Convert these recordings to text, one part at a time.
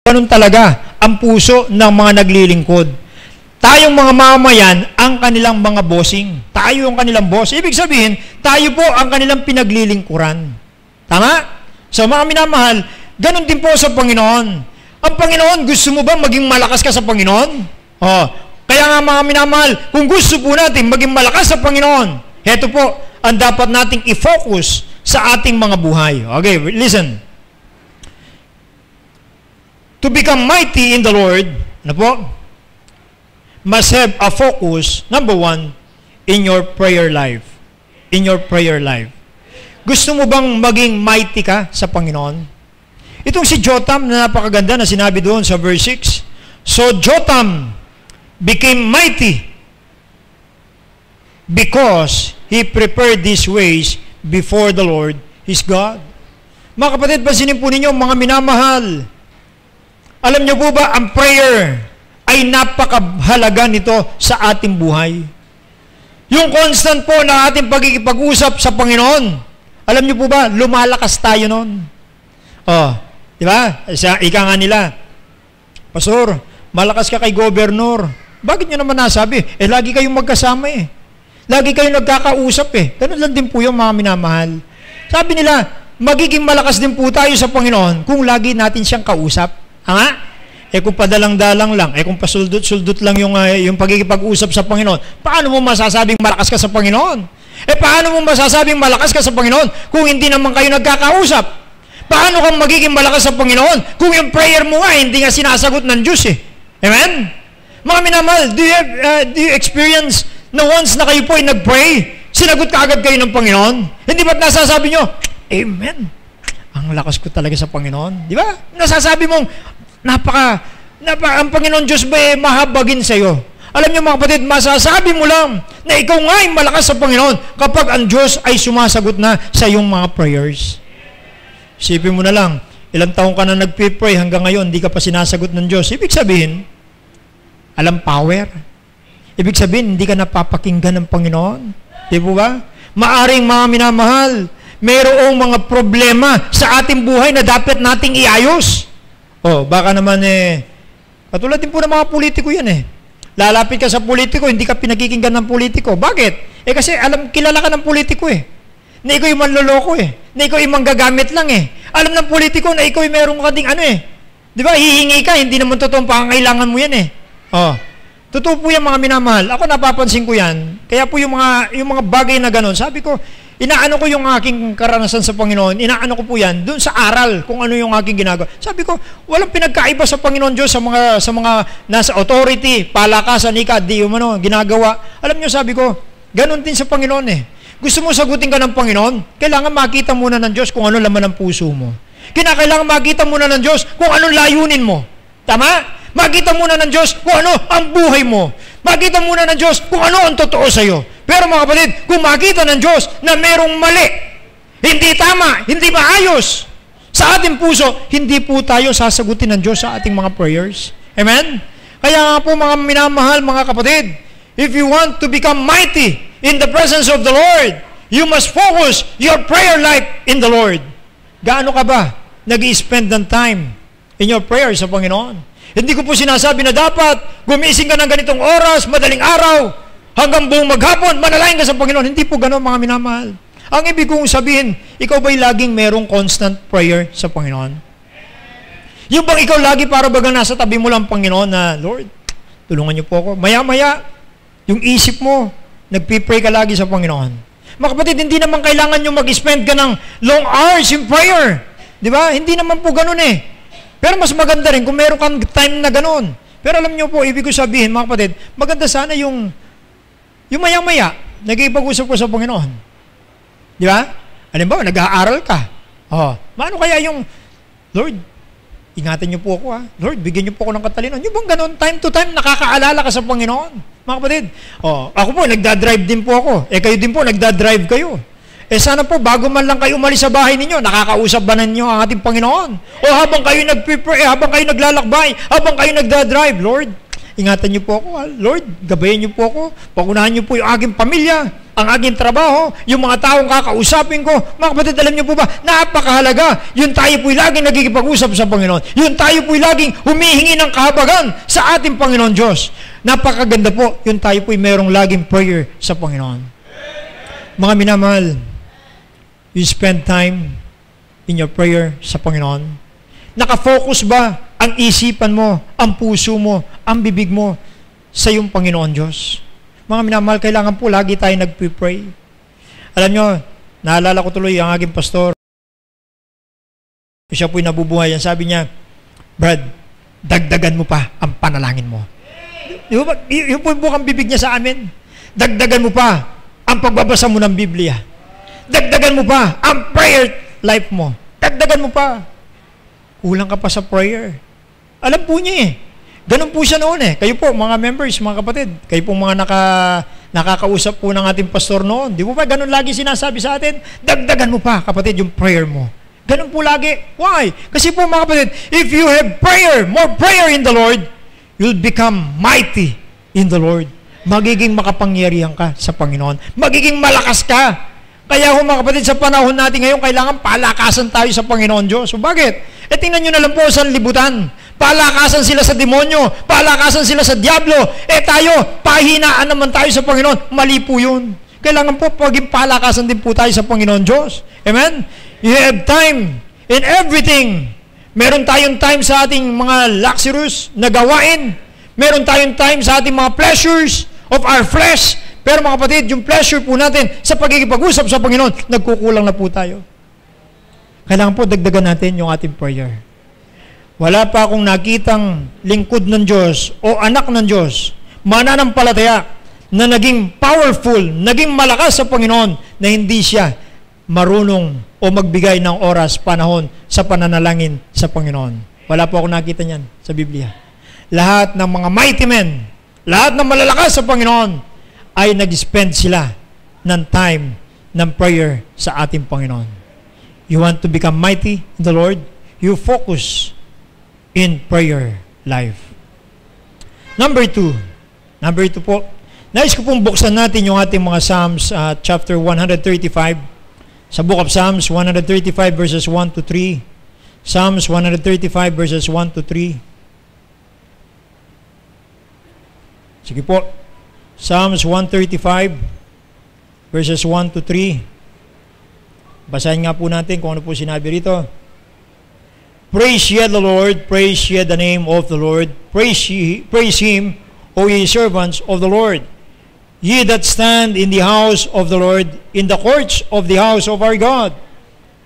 Ganun talaga ang puso ng mga naglilingkod. Tayong mga mamayan ang kanilang mga bossing. Tayo ang kanilang boss. Ibig sabihin, tayo po ang kanilang pinaglilingkuran. Tama? So mga minamahal, ganun din po sa Panginoon. Ang Panginoon, gusto mo ba maging malakas ka sa Panginoon? Oh, kaya nga mga minamahal, kung gusto po natin maging malakas sa Panginoon, heto po ang dapat nating i-focus sa ating mga buhay. Okay, listen. To become mighty in the Lord, ano po? Must have a focus, number one, in your prayer life. In your prayer life. Gusto mo bang maging mighty ka sa Panginoon? Itong si Jotham na napakaganda na sinabi doon sa verse 6. So Jotham became mighty because he prepared these ways before the Lord his God. Mga kapatid, pansinin po ninyo, mga minamahal, alam niyo po ba, ang prayer ay napakahalaga nito sa ating buhay. Yung constant po na ating pagkikipag-usap sa Panginoon, alam niyo po ba, lumalakas tayo noon. Oh, di ba? Ika nga nila, Pastor, malakas ka kay Gobernur. Bakit niyo naman nasabi? Lagi kayong magkasama eh. Lagi kayong nagkakausap eh. Ganun lang din po yung mga minamahal. Sabi nila, magiging malakas din po tayo sa Panginoon kung lagi natin siyang kausap. Nga? Kung padalang-dalang lang, kung pasuldot-suldot lang yung pagkikipag-usap sa Panginoon, paano mo masasabing malakas ka sa Panginoon? Paano mo masasabing malakas ka sa Panginoon kung hindi naman kayo nagkakausap? Paano kang magiging malakas sa Panginoon kung yung prayer mo nga hindi nga sinasagot ng Diyos eh? Amen? Mga minamahal, do you experience na once na kayo po ay nag-pray, sinagot ka agad kayo ng Panginoon? Hindi ba't nasasabi nyo, Amen? Ang lakas ko talaga sa Panginoon. Di ba? Nasasabi mong, ang Panginoon Diyos ba mahabagin sa iyo? Alam niyo mga kapatid, masasabi mo lang na ikaw nga ay malakas sa Panginoon kapag ang Diyos ay sumasagot na sa iyong mga prayers. Isipin mo na lang, ilang taong ka na nag-pray hanggang ngayon, hindi ka pa sinasagot ng Diyos. Ibig sabihin, alam power. Ibig sabihin, hindi ka napapakinggan ng Panginoon. Di ba? Maaring mga minamahal, mayroong mga problema sa ating buhay na dapat nating iayos. Baka naman katulad din po ng mga politiko yan eh. Lalapit ka sa politiko, hindi ka pinakikinggan ng politiko. Bakit? Kasi kilala ka ng politiko eh. Na ikaw yung manloloko eh. Na ikaw yung manggagamit lang eh. Alam ng politiko na ikaw yung meron ka ding Di ba? Hihingi ka, hindi naman totoong pangangailangan mo yan eh. Totoo po yan mga minamahal. Ako napapansin ko yan. Kaya po yung mga bagay na gano'n, sabi ko, inaano ko yung aking karanasan sa Panginoon, inaano ko po yan, doon sa aral, kung ano yung aking ginagawa. Sabi ko, walang pinagkaiba sa Panginoon Diyos sa mga nasa authority, palakasan, ginagawa. Alam niyo, sabi ko, ganun din sa Panginoon eh. Gusto mo sagutin ka ng Panginoon, kailangan makita muna ng Diyos kung ano laman ng puso mo. Kailangan makita muna ng Diyos kung anong layunin mo. Tama? Makita muna ng Diyos kung ano ang buhay mo. Makita muna ng Diyos kung ano ang totoo sa iyo. Pero mga kapatid, kung makita ng Diyos na merong mali, hindi tama, hindi maayos sa ating puso, hindi po tayo sasagutin ng Diyos sa ating mga prayers. Amen? Kaya nga po mga minamahal, mga kapatid, if you want to become mighty in the presence of the Lord, you must focus your prayer life in the Lord. Gaano ka ba nag-i-spend ng time in your prayer sa Panginoon? Hindi ko po sinasabi na dapat gumising ka ng ganitong oras, madaling araw, hanggang buong maghapon, manalangin ka sa Panginoon. Hindi po gano'n mga minamahal. Ang ibig kong sabihin, ikaw ba'y laging merong constant prayer sa Panginoon? Yung bang ikaw lagi para bagang nasa tabi mo lang Panginoon na, Lord, tulungan niyo po ako. Maya-maya, yung isip mo, nagpipray ka lagi sa Panginoon. Mga kapatid, hindi naman kailangan nyo mag-spend ka ng long hours in prayer. Di ba? Hindi naman po gano'n eh. Pero mas maganda rin kung meron kang time na gano'n. Pero alam niyo po, ibig ko sabihin, mga kapatid, maganda sana yung maya-maya, nag-iipag-usap ko sa Panginoon. Di ba? Halimbawa, nag-aaral ka. Maano kaya yung, Lord, ingatan niyo po ako ha. Lord, bigyan niyo po ako ng katalinuhan. Yung bang gano'n, time to time, nakakaalala ka sa Panginoon. Mga kapatid, ako po, nagdadrive din po ako. Kayo din po, nagdadrive kayo. Sana po, bago man lang kayo umalis sa bahay ninyo, nakakausap ba ninyo ang ating Panginoon? O habang kayo nag-prepare, habang kayo naglalakbay, habang kayo nagdadrive, Lord, ingatan niyo po ako. Lord, gabayan niyo po ako. Pagunahan niyo po yung aking pamilya. ang aking trabaho, yung mga taong kakausapin ko. Mga kapatid, alam niyo po ba, napakahalaga. Yun tayo po'y laging nagkikipag-usap sa Panginoon. Yun tayo po'y laging humihingi ng kahabagan sa ating Panginoon Diyos. Napakaganda po, yun tayo po'y merong laging prayer sa Panginoon. Mga minamahal, you spend time in your prayer sa Panginoon. Nakafocus ba ang isipan mo, ang puso mo, ang bibig mo sa iyong Panginoon Diyos? Mga minamahal, kailangan po lagi tayo nagpipray. Alam nyo, naalala ko tuloy ang aking pastor. Siya po'y nabubuhay. Sabi niya, Brad, dagdagan mo pa ang panalangin mo. Yung po bukang bibig niya sa amin. Dagdagan mo pa ang pagbabasa mo ng Biblia. Dagdagan mo pa ang prayer life mo. Dagdagan mo pa. Kulang ka pa sa prayer. Alam po niya eh. Ganun po siya noon eh. Kayo po, mga members, mga kapatid, kayo po mga nakakausap po ng ating pastor noon. Di po ba ganun lagi sinasabi sa atin? Dagdagan mo pa, kapatid, yung prayer mo. Ganun po lagi. Why? Kasi po mga kapatid, if you have prayer, more prayer in the Lord, you'll become mighty in the Lord. Magiging makapangyarihan ka sa Panginoon. Magiging malakas ka. Kaya mga kapatid, sa panahon natin ngayon, kailangan palakasan tayo sa Panginoon Diyos. So bakit? Tingnan nyo na lang po sa libutan. Palakasan sila sa demonyo. Palakasan sila sa diablo. Tayo, pahinaan naman tayo sa Panginoon. Mali po yun. Kailangan po, maging palakasan din po tayo sa Panginoon Diyos. Amen? You have time in everything. Meron tayong time sa ating mga luxurious na gawain. Meron tayong time sa ating mga pleasures of our flesh. Pero mga kapatid, yung pleasure po natin sa pagkikipag-usap sa Panginoon, nagkukulang na po tayo. Kailangan po dagdagan natin yung ating prayer. Wala pa akong nakitang lingkod ng Diyos o anak ng Diyos, mananampalataya, na naging powerful, naging malakas sa Panginoon, na hindi siya marunong o magbigay ng oras, panahon sa pananalangin sa Panginoon. Wala po akong nakita niyan sa Biblia. Lahat ng mga mighty men, lahat ng malalakas sa Panginoon, ay nag-spend sila ng time ng prayer sa ating Panginoon. You want to become mighty in the Lord? You focus in prayer life. Number two po, nais ko pong buksan natin yung ating mga Psalms, chapter 135. Sa book of Psalms, 135 verses 1 to 3. Psalms 135 verses 1 to 3. Sige po. Psalms 135 verses 1 to 3. Basahin nga po natin kung ano po sinabi rito. Praise ye the Lord, praise ye the name of the Lord, praise Him, O ye servants of the Lord. Ye that stand in the house of the Lord, in the courts of the house of our God.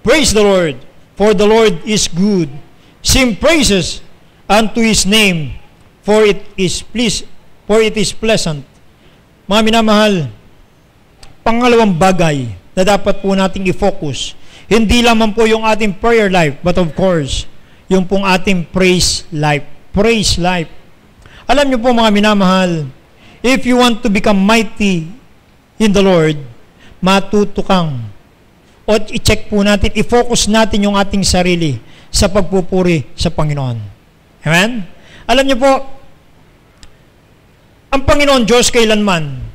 Praise the Lord, for the Lord is good. Sing praises unto His name, for it is pleasant. Mga minamahal, pangalawang bagay na dapat po nating i-focus, hindi lamang po yung ating prayer life, but of course, yung pong ating praise life. Praise life. Alam niyo po mga minamahal, if you want to become mighty in the Lord, matuto kang, o i-check po natin, i-focus natin yung ating sarili sa pagpupuri sa Panginoon. Amen? Alam niyo po, ang Panginoon Diyos kailanman,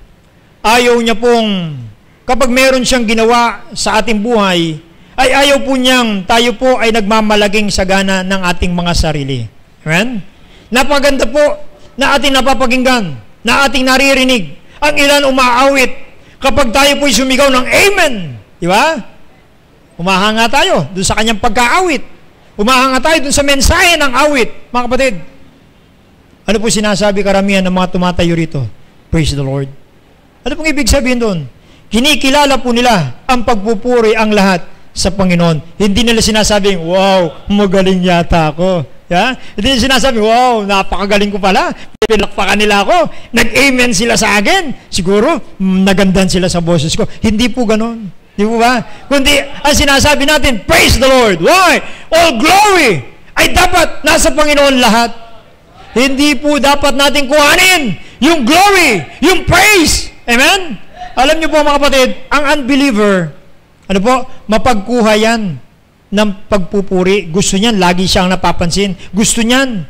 ayaw niya pong, kapag meron siyang ginawa sa ating buhay, ay ayaw po niyang tayo po ay nagmamalaging sagana ng ating mga sarili. Amen? Napaganda po na ating napapakinggan, na ating naririnig. Ang ilan umaawit kapag tayo po'y sumigaw ng Amen. Di ba? Umahanga tayo dun sa kanyang pagkaawit. Umahanga tayo dun sa mensahe ng awit. Mga kapatid, ano po sinasabi karamihan ng mga tumatayo rito? Praise the Lord. Ano pong ibig sabihin doon? Kinikilala po nila ang pagpupuri ang lahat sa Panginoon. Hindi nila sinasabing, wow, magaling yata ako. Yeah? Hindi nila sinasabing, wow, napakagaling ko pala. Pinakpakan nila ako. Nag-amen sila sa akin. Siguro, nagandan sila sa boses ko. Hindi po ganon. Di po ba? Kundi, ang sinasabi natin, praise the Lord. Why? All glory ay dapat nasa Panginoon lahat. Hindi po dapat natin kuhanin yung glory, yung praise. Amen? Alam niyo po mga kapatid, ang unbeliever, ano po, mapagkuha yan ng pagpupuri. Gusto niyan, lagi siyang napapansin. Gusto niyan,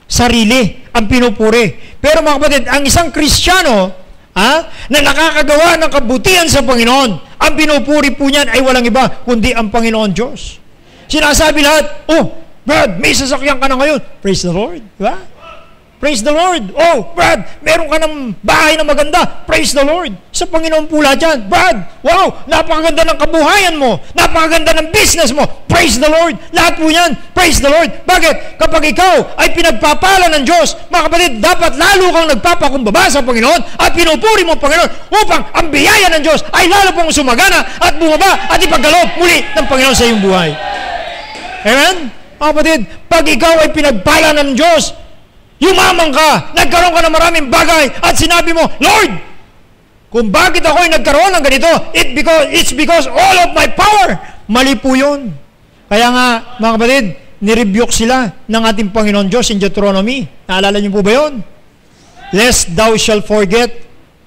sarili ang pinupuri. Pero mga kapatid, ang isang Kristiyano, Na nakakagawa ng kabutihan sa Panginoon. Ang pinupuri po niyan ay walang iba, kundi ang Panginoon Diyos. Sinasabi lahat, oh, Brad, may sasakyan ka na ngayon. Praise the Lord. Diba? Praise the Lord. Oh, Brad, meron ka ng bahay na maganda. Praise the Lord. Sa Panginoon po lahat yan. Brad, wow, napakaganda ng kabuhayan mo. Napakaganda ng business mo. Praise the Lord. Lahat po yan. Praise the Lord. Bakit? Kapag ikaw ay pinagpapala ng Diyos, mga kapatid, dapat lalo kang nagpapakumbaba sa Panginoon at pinupuri mo ang Panginoon upang ang biyaya ng Diyos ay lalo pong sumagana at bumaba at ipagkaloob muli ng Panginoon sa iyong buhay. Amen? Mga kapatid, pag ikaw ay pinagpala ng Diyos, yumaman ka, nagkaroon ka ng maraming bagay at sinabi mo, Lord, kung bakit ako ay nagkaroon ng ganito, it's because all of my power. Mali po yun. Kaya nga, mga kapatid, nirebuke sila ng ating Panginoon Diyos in Deuteronomy. Naalala niyo po ba yun? Lest thou shall forget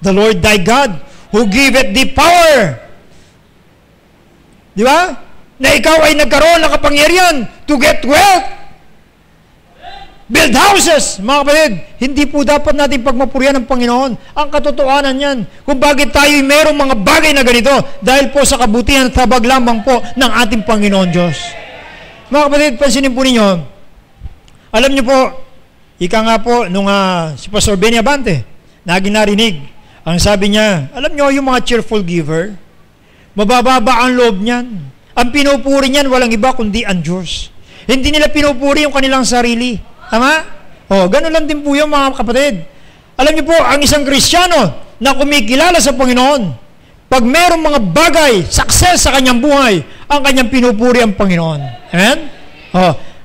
the Lord thy God who giveth thee power. Di ba? Na ikaw ay nagkaroon ng kapangyarihan to get wealth. Build houses, mga kapatid. Hindi po dapat natin pagmapurihan ng Panginoon. Ang katotohanan yan, kung bakit tayo mayroong mga bagay na ganito, dahil po sa kabutihan at habag lamang po ng ating Panginoon Diyos. Mga kapatid, pansinin po ninyo, alam niyo po, ika nga po, nung si Pastor Benny Abante, naging narinig, ang sabi niya, alam niyo, yung mga cheerful giver, mabababa ang loob niyan. Ang pinupuri niyan, walang iba kundi ang Diyos. Hindi nila pinupuri yung kanilang sarili. Tama? Ganun lang din po yung mga kapatid. Alam niyo po, ang isang Kristiyano na kumikilala sa Panginoon, pag mayroong mga bagay, success sa kanyang buhay, ang kanyang pinupuri ang Panginoon. Amen?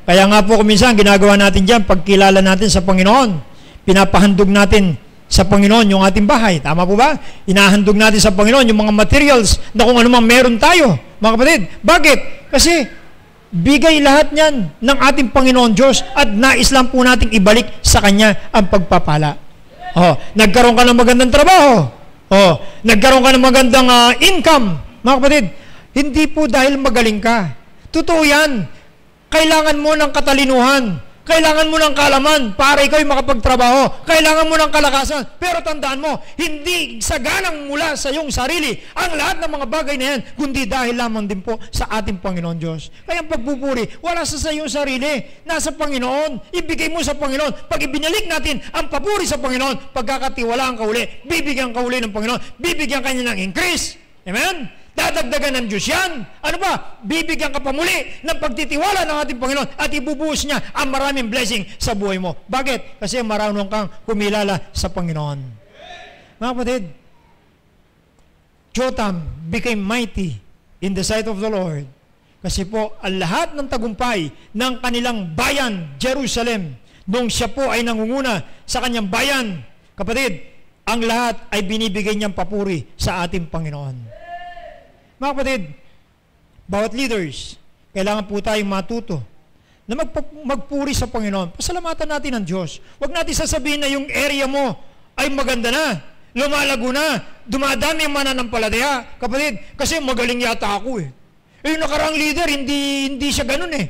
Kaya nga po kuminsan, ginagawa natin dyan, pagkilala natin sa Panginoon, pinapahandog natin sa Panginoon yung ating bahay. Tama po ba? Inahandog natin sa Panginoon yung mga materials na kung ano mang meron tayo. Mga kapatid, bakit? Kasi bigay lahat niyan ng ating Panginoon Diyos at nais lang po nating ibalik sa Kanya ang pagpapala. Nagkaroon ka ng magandang trabaho. Nagkaroon ka ng magandang income. Mga kapatid, hindi po dahil magaling ka. Totoo yan. Kailangan mo ng katalinuhan. Kailangan mo ng kalaman para ikaw makapagtrabaho. Kailangan mo ng kalakasan. Pero tandaan mo, hindi saganang mula sa iyong sarili ang lahat ng mga bagay na yan, kundi dahil lamang din po sa ating Panginoon Diyos. Kaya ang pagpupuri, wala sa iyong sarili. Nasa Panginoon. Ibigay mo sa Panginoon. Pag ibinalik natin ang papuri sa Pagkakatiwalaan ka uli, bibigyan ka uli ng Panginoon. Bibigyan ka niya ng increase. Amen? Dadagdagan ng Diyos yan. Ano ba? Bibigyan ka pa muli ng pagtitiwala ng ating Panginoon at ibubuhos niya ang maraming blessing sa buhay mo. Bakit? Kasi marunong kang kumilala sa Panginoon. Mga kapatid, Jotham became mighty in the sight of the Lord. Kasi po, ang lahat ng tagumpay ng kanilang bayan, Jerusalem, nung siya po ay nangunguna sa kanyang bayan, kapatid, ang lahat ay binibigay niyang papuri sa ating Panginoon. Mga kapatid, bawat leaders, kailangan po tayong matuto na magpuri sa Panginoon. Pasalamatan natin ang Diyos. Huwag natin sasabihin na yung area mo ay maganda na, lumalago na, dumadami ang mananampalataya. Kapatid, kasi magaling yata ako eh. Yung nakaraang leader, hindi siya ganun eh.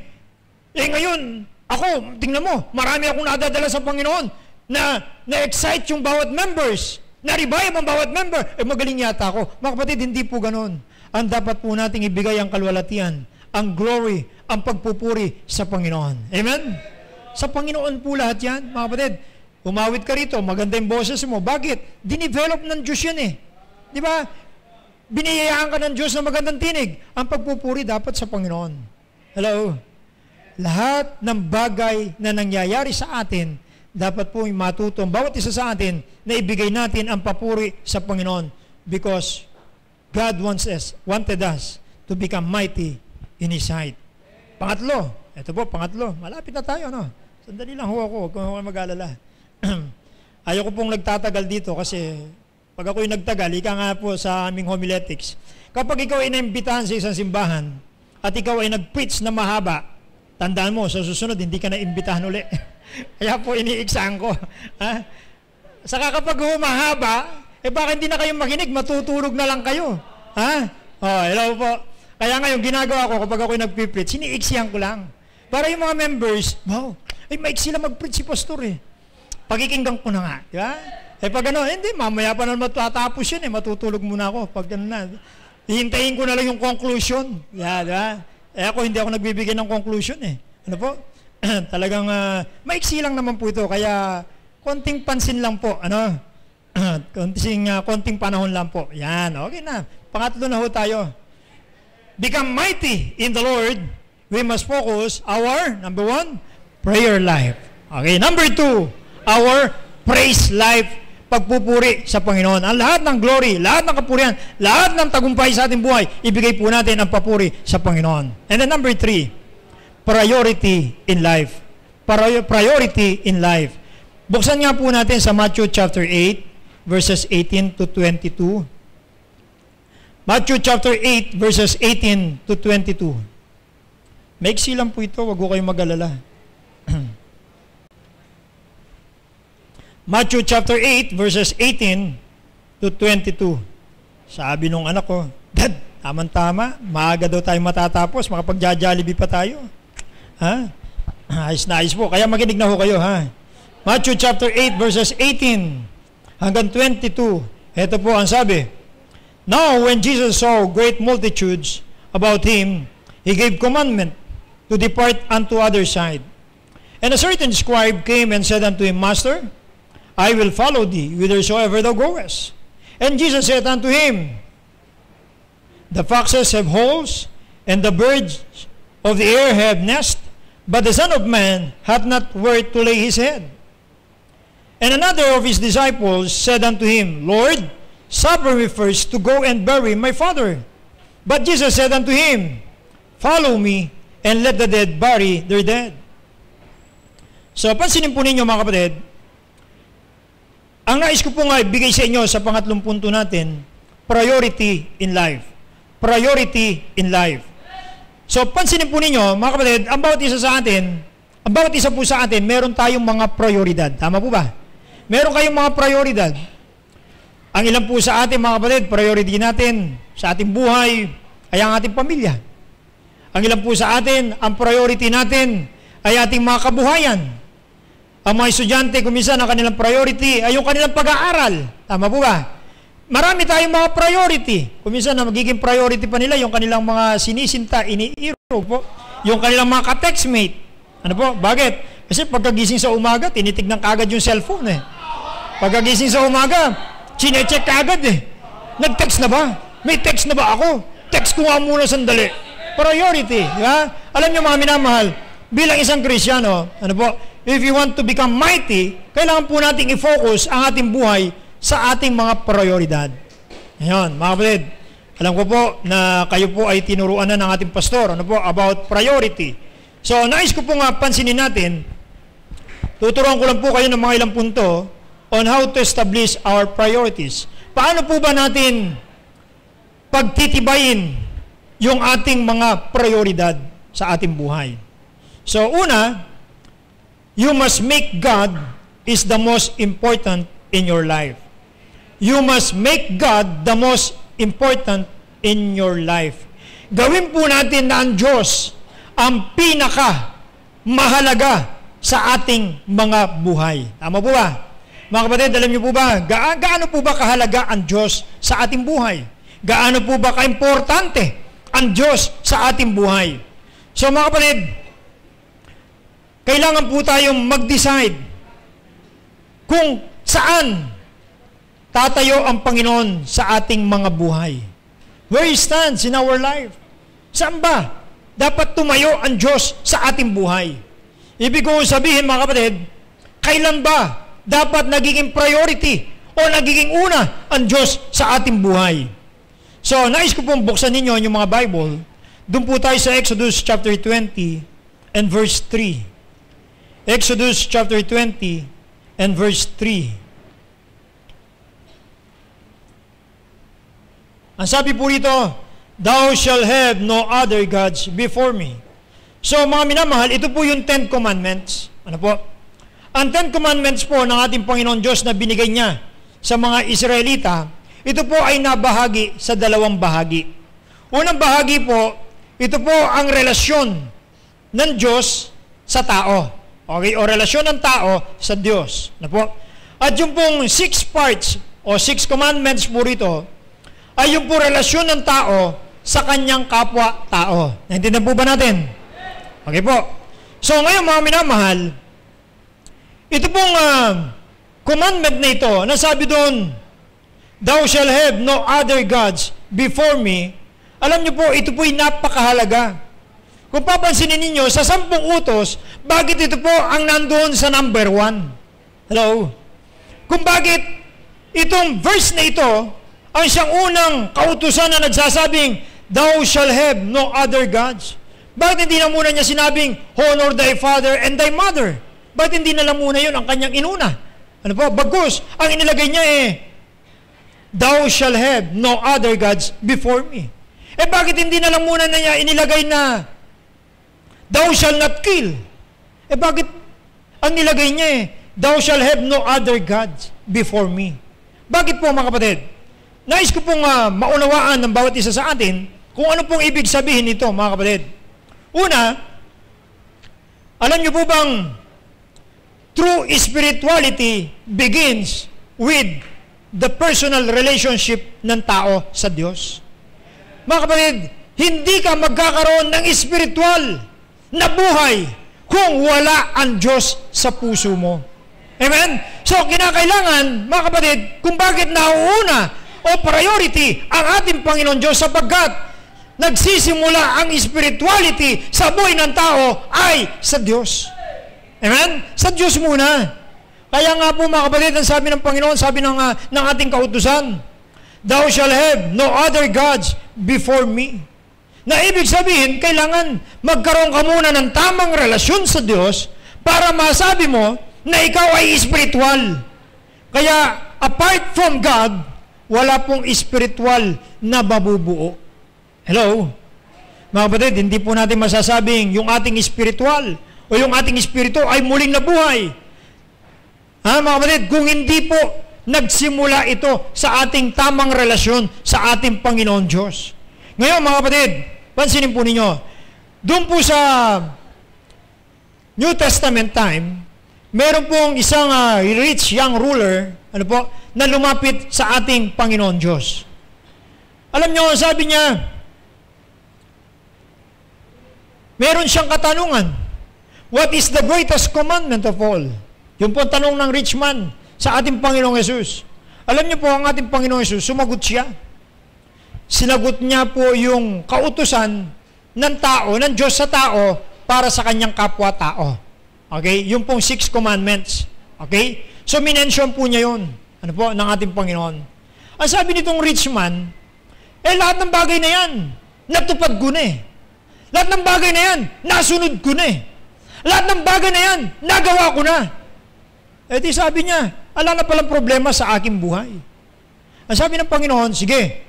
Ngayon, ako, tingnan mo, marami akong nadadala sa Panginoon na-excite yung bawat members, na-revive ang bawat member. Magaling yata ako. Mga kapatid, hindi po ganun. Ang dapat po nating ibigay ang kalwalatian, ang glory, ang pagpupuri sa Panginoon. Amen? Sa Panginoon po lahat yan, mga kapatid. Umawit ka rito, maganda yung boses mo. Bakit? Dinevelop ng Diyos yan eh. Di ba? Biniyayaan ka ng Diyos na magandang tinig. Ang pagpupuri dapat sa Panginoon. Hello? Lahat ng bagay na nangyayari sa atin, dapat po matuto ang bawat isa sa atin na ibigay natin ang papuri sa Panginoon because God wanted us to become mighty in His sight. Pangatlo, ito po, pangatlo. Malapit na tayo, no? Sandali lang ho ako, huwag ko mag-alala. Ayoko pong nagtatagal dito kasi pag ako'y nagtagal, ika nga po sa aming homiletics. Kapag ikaw ay naimbitahan sa isang simbahan at ikaw ay nag-preach na mahaba, tandaan mo, sa susunod, hindi ka na-imbitahan uli. Kaya po, iniiksahan ko. Saka kapag humahaba, baka hindi na kayo makinig, matutulog na lang kayo. Hello po. Kaya ngayon, ginagawa ko kapag ako'y nag-preach, siniiksihan ko lang. Para yung mga members, wow, maiksi sila mag-preach si pastor eh. Pakikinggan ko na nga. Di ba? pag ano, hindi, mamaya pa naman matatapos yun matutulog muna ako. Pag ano na, hihintayin ko na lang yung conclusion. Yeah, diba? Ako, hindi ako nagbibigay ng conclusion Ano po? Talagang, maiksi lang naman po ito. Kaya, konting pansin lang po. Ano? Konting panahon lang po. Yan, okay na. Pangatlo na ho tayo. Become mighty in the Lord. We must focus our, number 1, prayer life. Okay, number 2, our praise life. Pagpupuri sa Panginoon. Ang lahat ng glory, lahat ng kapurihan, lahat ng tagumpay sa ating buhay, ibigay po natin ang papuri sa Panginoon. And then number 3, priority in life. Priority in life. Buksan nga po natin sa Matthew chapter 8, verses 18 to 22. Matthew chapter 8, verses 18 to 22. Maiksi lang po ito, wag ko kayong mag-alala. Matthew chapter 8, verses 18 to 22. Sabi nung anak ko, Dad, tama-tama, maaga daw tayo matatapos, makapag-Jollibee pa tayo. Ha? Ayos na ayos po, kaya makinig na ho kayo, ha? Matthew chapter 8, verses 18 hanggang 22. Ito po ang sabi. Now, when Jesus saw great multitudes about him, he gave commandment to depart unto other side. And a certain scribe came and said unto him, Master, I will follow thee whithersoever thou goest. And Jesus said unto him, The foxes have holes, and the birds of the air have nests, but the Son of Man hath not where to lay his head. And another of his disciples said unto him, Lord, suffer me first to go and bury my father. But Jesus said unto him, Follow me, and let the dead bury their dead. So, pansinin po ninyo mga kapatid, ang nais ko po nga ibigay sa inyo sa pangatlong punto natin, priority in life. Priority in life. So, pansinin po ninyo, mga kapatid, ang bawat isa po sa atin, meron tayong mga prioridad. Tama po ba? Meron kayong mga prioridad. Ang ilan po sa atin, mga kapatid, priority natin sa ating buhay ay ang ating pamilya. Ang ilan po sa atin, ang priority natin ay ating mga kabuhayan. Ang mga estudyante, kuminsan, ang kanilang priority ay yung kanilang pag-aaral. Tama po ba? Marami tayong mga priority. Kuminsan, na magiging priority pa nila yung kanilang mga sinisinta, iniiro po. Yung kanilang mga ka-textmate. Ano po? Bakit? Kasi pagkagising sa umaga, tinitignan kagad yung cellphone Pagkagising sa umaga, chinecheck kagad Nag-text na ba? May text na ba ako? Text ko nga muna sandali. Priority. Alam niyo mga minamahal, bilang isang Kristyano, ano po, if you want to become mighty, kailangan po nating i-focus ang ating buhay sa ating mga prioridad. Ngayon, mga kapatid, alam ko po na kayo po ay tinuruan na ng ating pastor, ano po, about priority. So, nais ko po nga pansinin natin, tuturuan ko lang po kayo ng mga ilang punto on how to establish our priorities. Paano po ba natin pagtitibayin yung ating mga prioridad sa ating buhay? So, una, you must make God is the most important in your life. You must make God the most important in your life. Gawin po natin na ang Diyos ang pinaka mahalaga sa ating mga buhay. Tama po ba? Mga kapatid, alam niyo po ba, gaano po ba kahalaga ang Diyos sa ating buhay? Gaano po ba kaimportante ang Diyos sa ating buhay? So mga kapatid, kailangan po tayong mag-decide kung saan tatayo ang Panginoon sa ating mga buhay. Where He stands in our life. Saan ba dapat tumayo ang Diyos sa ating buhay? Ibig ko sabihin mga kapatid, kailan ba dapat nagiging priority o nagiging una ang Diyos sa ating buhay? So, nais ko pong buksan ninyo yung mga Bible. Doon po tayo sa Exodus chapter 20 and verse 3. Exodus chapter 20 and verse 3. Ang sabi po rito, Thou shalt have no other gods before me. So mga minamahal, ito po yung 10 commandments. Ano po? Ang 10 commandments po ng ating Panginoon Diyos na binigay niya sa mga Israelita, ito po ay nabahagi sa dalawang bahagi. Unang bahagi po, ito po ang relasyon ng Diyos sa tao. Okay? O relasyon ng tao sa Diyos. Ano po? At yung pong 6 parts o 6 commandments po rito ay yung po relasyon ng tao sa kanyang kapwa-tao. Naintindihan po ba natin? Okay po. So ngayon mga minamahal, ito pong commandment na ito, nasabi doon, Thou shall have no other gods before me. Alam niyo po, ito po'y napakahalaga. Kung papansinin ninyo, sa 10 utos, bakit ito po ang nandoon sa number 1? Hello? Kung bakit itong verse na ito, ang siyang unang kautusan na nagsasabing, Thou shall have no other gods. Bakit hindi na muna niya sinabing, honor thy father and thy mother? Bakit hindi na lang muna yun ang kanyang inuna? Ano po? Bagkus, ang inilagay niya Thou shall have no other gods before me. Bakit hindi na lang muna na niya inilagay na Thou shall not kill? Bakit ang nilagay niya Thou shall have no other gods before me? Bakit po mga kapatid? Nais ko pong maunawaan ng bawat isa sa atin kung ano pong ibig sabihin nito mga kapatid. Una, alam niyo po bang true spirituality begins with the personal relationship ng tao sa Diyos. Mga kapatid, hindi ka magkakaroon ng spiritual na buhay kung wala ang Diyos sa puso mo. Amen? So, kinakailangan, mga kapatid, kung bakit nauuna o priority ang ating Panginoon Diyos sapagkat nagsisimula ang spirituality sa buhay ng tao ay sa Diyos. Amen? Sa Diyos muna. Kaya nga po mga kapatid, ang sabi ng Panginoon, sabi ng ating kautusan, Thou shall have no other gods before me. Na ibig sabihin, kailangan magkaroon ka muna ng tamang relasyon sa Diyos para masabi mo na ikaw ay spiritual. Kaya, apart from God, wala pong spiritual na mabubuo. Hello? Mga kapatid, hindi po natin masasabing yung ating spiritual o yung ating spirito ay muling nabuhay. Mga kapatid, kung hindi po nagsimula ito sa ating tamang relasyon sa ating Panginoon Diyos. Ngayon mga kapatid, pansinin po ninyo, doon po sa New Testament time, meron pong isang rich young ruler, na lumapit sa ating Panginoon Diyos. Alam niyo, sabi niya, meron siyang katanungan, what is the greatest commandment of all? Yung po tanong ng rich man sa ating Panginoong Yesus. Alam niyo po, ang ating Panginoong Yesus, sumagot siya. Sinagot niya po yung kautusan ng tao, ng Diyos sa tao, para sa kanyang kapwa-tao. Okay? Yung pong 6 commandments. Okay? So, minention po niya yun. Ng ating Panginoon. Ang sabi nitong rich man, lahat ng bagay na yan, natupad ko na Lahat ng bagay na yan, nasunod ko na Lahat ng bagay na yan, nagawa ko na. Di sabi niya, ala na palang problema sa aking buhay. Ang sabi ng Panginoon, sige,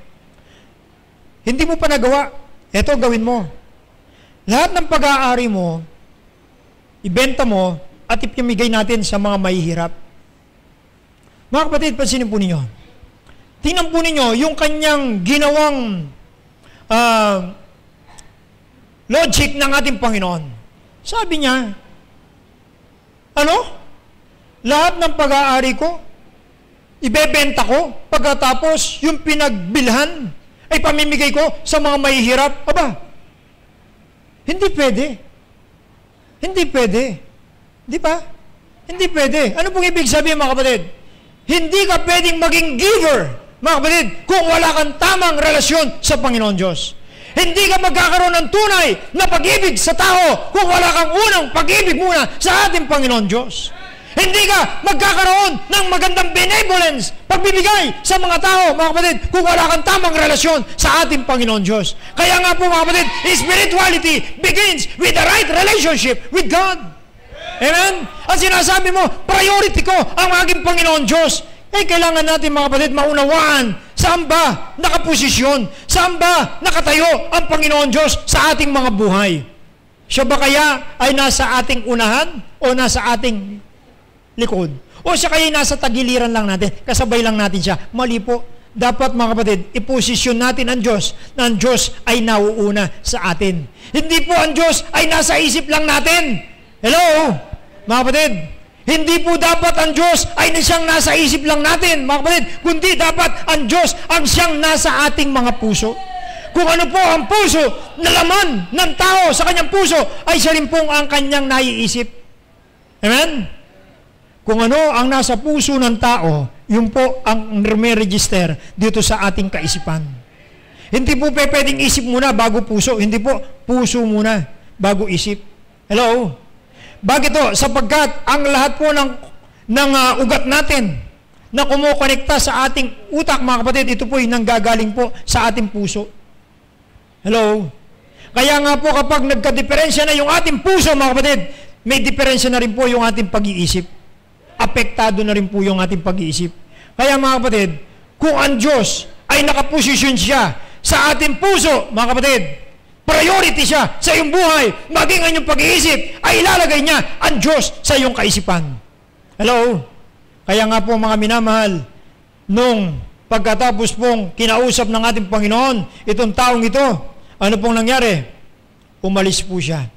hindi mo pa nagawa, eto gawin mo. Lahat ng pag-aari mo, ibenta mo, at ipamigay natin sa mga mahihirap. Mga kapatid, pansinin po ninyo. Tingnan po ninyo, yung kanyang ginawang logic ng ating Panginoon. Sabi niya, lahat ng pag-aari ko, ibebenta ko, pagkatapos yung pinagbilhan ay pamimigay ko sa mga mahihirap. Hindi pwede. Hindi pwede. Di ba? Hindi pwede. Ano pong ibig sabihin mga kapatid? Hindi ka pwedeng maging giver, mga kapatid, kung wala kang tamang relasyon sa Panginoon Diyos. Hindi ka magkakaroon ng tunay na pag-ibig sa tao kung wala kang unang pag-ibig muna sa ating Panginoon Diyos. Hindi ka magkakaroon ng magandang benevolence, pagbibigay sa mga tao, mga kapatid, kung wala kang tamang relasyon sa ating Panginoon Diyos. Kaya nga po, mga kapatid, spirituality begins with the right relationship with God. Amen? At sinasabi mo, priority ko ang aking Panginoon Diyos. Kailangan natin, mga kapatid, maunawaan saan ba nakaposisyon, saan ba nakatayo ang Panginoon Diyos sa ating mga buhay. Siya ba kaya ay nasa ating unahan o nasa ating likod? O siya kaya nasa tagiliran lang natin, kasabay lang natin siya? Mali po. Dapat mga kapatid, iposisyon natin ang Diyos na ang Diyos ay nauuna sa atin. Hindi po ang Diyos ay nasa isip lang natin. Hello? Mga kapatid, Hindi po dapat ang Diyos ay siyang nasa isip lang natin, mga kapatid, kundi dapat ang Diyos ang siyang nasa ating mga puso. Kung ano po ang puso na laman ng tao sa kanyang puso, ay siya rin pong ang kanyang naiisip. Amen? Kung ano ang nasa puso ng tao, yun po ang may-register dito sa ating kaisipan. Hindi po pwedeng isip muna bago puso. Hindi po puso muna bago isip. Hello? Bakit to? Sapagkat ang lahat po ng ugat natin na kumukonekta sa ating utak, mga kapatid, ito po ay nanggagaling po sa ating puso. Hello? Kaya nga po kapag nagka-diferensya na yung ating puso, mga kapatid, may diferensya na rin po yung ating pag-iisip. Apektado na rin po yung ating pag-iisip. Kaya mga kapatid, kung ang Diyos ay nakaposisyon siya sa ating puso, mga kapatid, priority siya sa iyong buhay, maging ang iyong pag-iisip, ay ilalagay niya ang Diyos sa iyong kaisipan. Hello? Kaya nga po mga minamahal, nung pagkatapos pong kinausap ng ating Panginoon, itong taong ito, ano pong nangyari? Umalis po siya.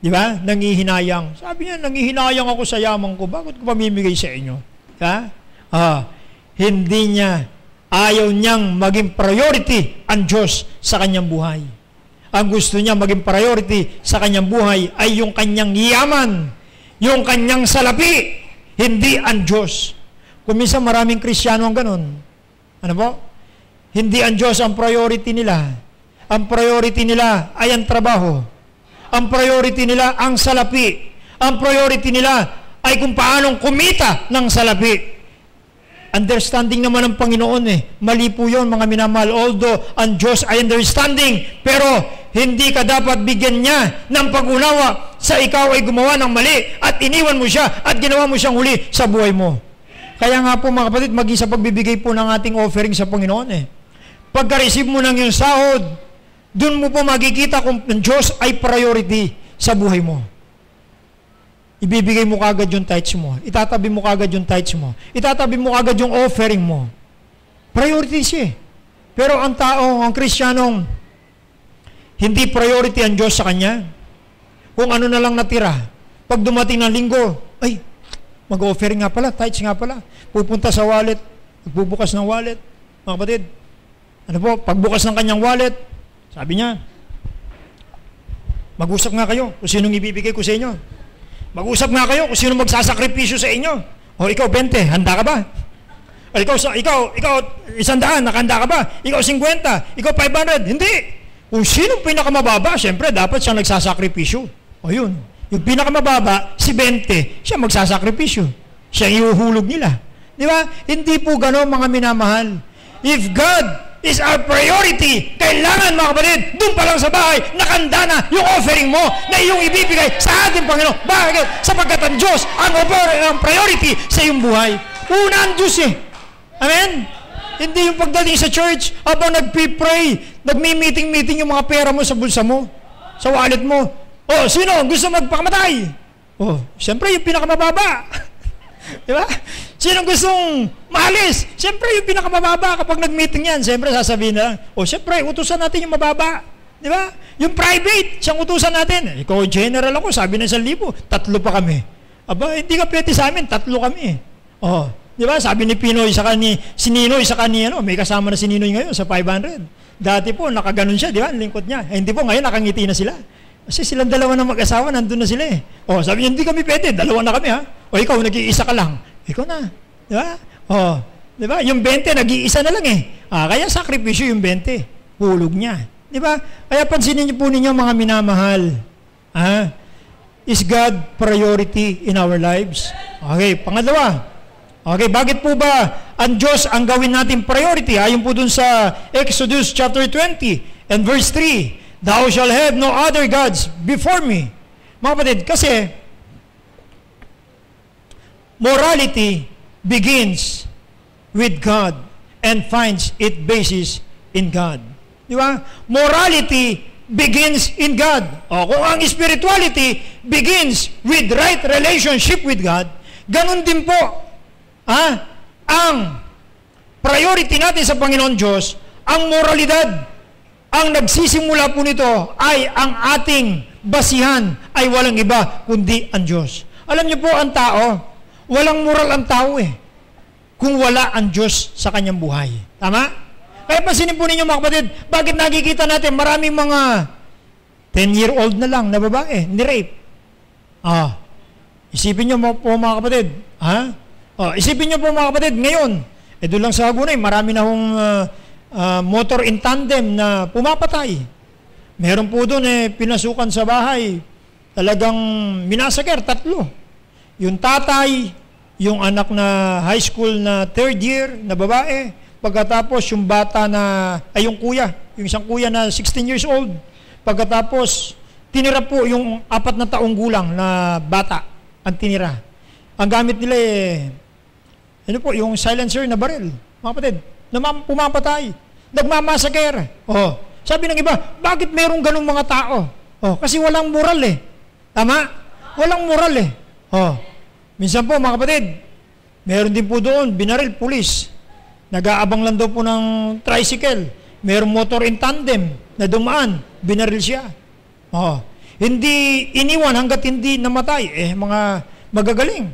Di ba? Nangihinayang. Sabi niya, nangihinayang ako sa yaman ko. Bakit ko pamimigay sa inyo? Ha? Hindi niya, ayaw niyang maging priority ang Diyos sa kanyang buhay. Ang gusto niya maging priority sa kanyang buhay ay yung kanyang yaman, yung kanyang salapi, hindi ang Diyos. Kung minsan maraming Kristiyano ang ganun. Ano po? Hindi ang Diyos ang priority nila. Ang priority nila ay ang trabaho. Ang priority nila ang salapi. Ang priority nila ay kung paanong kumita ng salapi. Understanding naman ng Panginoon Mali po yun, mga minamahal. Although ang Diyos ay understanding, pero hindi ka dapat bigyan niya ng pag-unawa sa ikaw ay gumawa ng mali at iniwan mo siya at ginawa mo siyang huli sa buhay mo. Kaya nga po mga kapatid, maging sa pagbibigay po ng ating offering sa Panginoon Pagka-receive mo ng iyong sahod, doon mo po makikita kung ang Diyos ay priority sa buhay mo. Ibibigay mo kagad yung tithes mo. Itatabi mo kagad yung tithes mo. Itatabi mo kagad yung offering mo. Priority siya. Pero ang tao, ang Kristiyanong, hindi priority ang Diyos sa kanya. Kung ano na lang natira. Pag dumating ng linggo, ay, mag-offering nga pala, tithes nga pala. Pupunta sa wallet, magbubukas ng wallet. Mga kapatid, ano po, pagbukas ng kanyang wallet, sabi niya, mag-usap nga kayo kung sinong ibibigay ko sa inyo. Mag-usap nga kayo kung sinong magsasakripisyo sa inyo. O ikaw, 20, handa ka ba? O ikaw 100, nakahanda ka ba? Ikaw 50, ikaw 500, hindi. Kung sinong pinakamababa, siyempre, dapat siya nagsasakripisyo. O yun, yung pinakamababa, si 20, siya magsasakripisyo. Siya iuhulog nila. Di ba? Hindi po gano'n, mga minamahal. If God is our priority, kailangan mga kapatid, doon pa lang sa bahay, nakanda na yung offering mo na iyong ibibigay sa ating Panginoon. Bakit? Sapagkat ang Diyos ang priority sa iyong buhay. Una ang Diyos Amen? Hindi yung pagdating sa church, habang nagpipray, nagmi-meeting-meeting yung mga pera mo sa bulsa mo, sa wallet mo. Oh, sino gusto magpakamatay? Oh, siyempre yung pinakamababa. Di ba? Sino gustong maalis? Siyempre yung pinakamababa kapag nag-meeting yan. Siyempre sasabihin na lang, siyempre utusan natin yung mababa. Di ba? Yung private, siyang utusan natin. Ikaw general ako, sabi na 1,000, 3 pa kami. Aba, hindi ka pwede sa amin, 3 kami. Di ba? Sabi ni Pinoy si Ninoy sa kanya, may kasama na si Ninoy ngayon sa 500. Dati po, nakaganon siya, di ba? Lingkod niya. Hindi po, ngayon nakangiti na sila. Kasi silang dalawa na mag-asawa, nandun na sila sabi niya, hindi kami pwede, 2 na kami O ikaw, nag-iisa ka lang. Ikaw na. Di ba? Di ba? Yung 20, nag-iisa na lang kaya sakripisyo yung 20. Hulog niya. Di ba? Kaya pansinin niyo po ninyo mga minamahal. Is God priority in our lives? Okay, pangalawa. Okay, bakit po ba ang Diyos ang gawin natin priority? Ayon po dun sa Exodus chapter 20 and verse 3. Thou shalt have no other gods before me. Mga kapatid, kasi morality begins with God and finds its basis in God. Di ba? Morality begins in God. Kung ang spirituality begins with right relationship with God, ganun din po, ang priority natin sa Panginoon Diyos, ang moralidad, ang nagsisimula po nito ay ang ating basihan ay walang iba kundi ang Diyos. Alam niyo po, ang tao, walang moral ang tao eh. Kung wala ang Diyos sa kanyang buhay. Tama? Kaya pansinin po ninyo mga kapatid, bakit nakikita natin maraming mga 10-year-old na lang na babae, ni-rape? Isipin niyo po mga kapatid, isipin niyo po mga kapatid, ngayon, doon lang sa Hagunay, marami na hong motor in tandem na pumapatay. Meron po doon pinasukan sa bahay, talagang minasaker, 3. Yung tatay, yung anak na high school na 3rd year na babae, pagkatapos yung bata na, yung kuya, yung isang kuya na 16 years old, pagkatapos tinira po yung 4 na taong gulang na bata, ang tinira. Ang gamit nila yung silencer na baril, mga kapatid, na pumapatay, nagmamasaker. Sabi ng iba, bakit merong ganung mga tao? Kasi walang moral eh. Tama? Walang moral eh. Minsan po mga kapatid, meron din po doon, binaril, pulis. Nag-aabang lang daw po ng tricycle. Merong motor in tandem na dumaan, binaril siya. Hindi iniwan hanggat hindi namatay. Mga magagaling.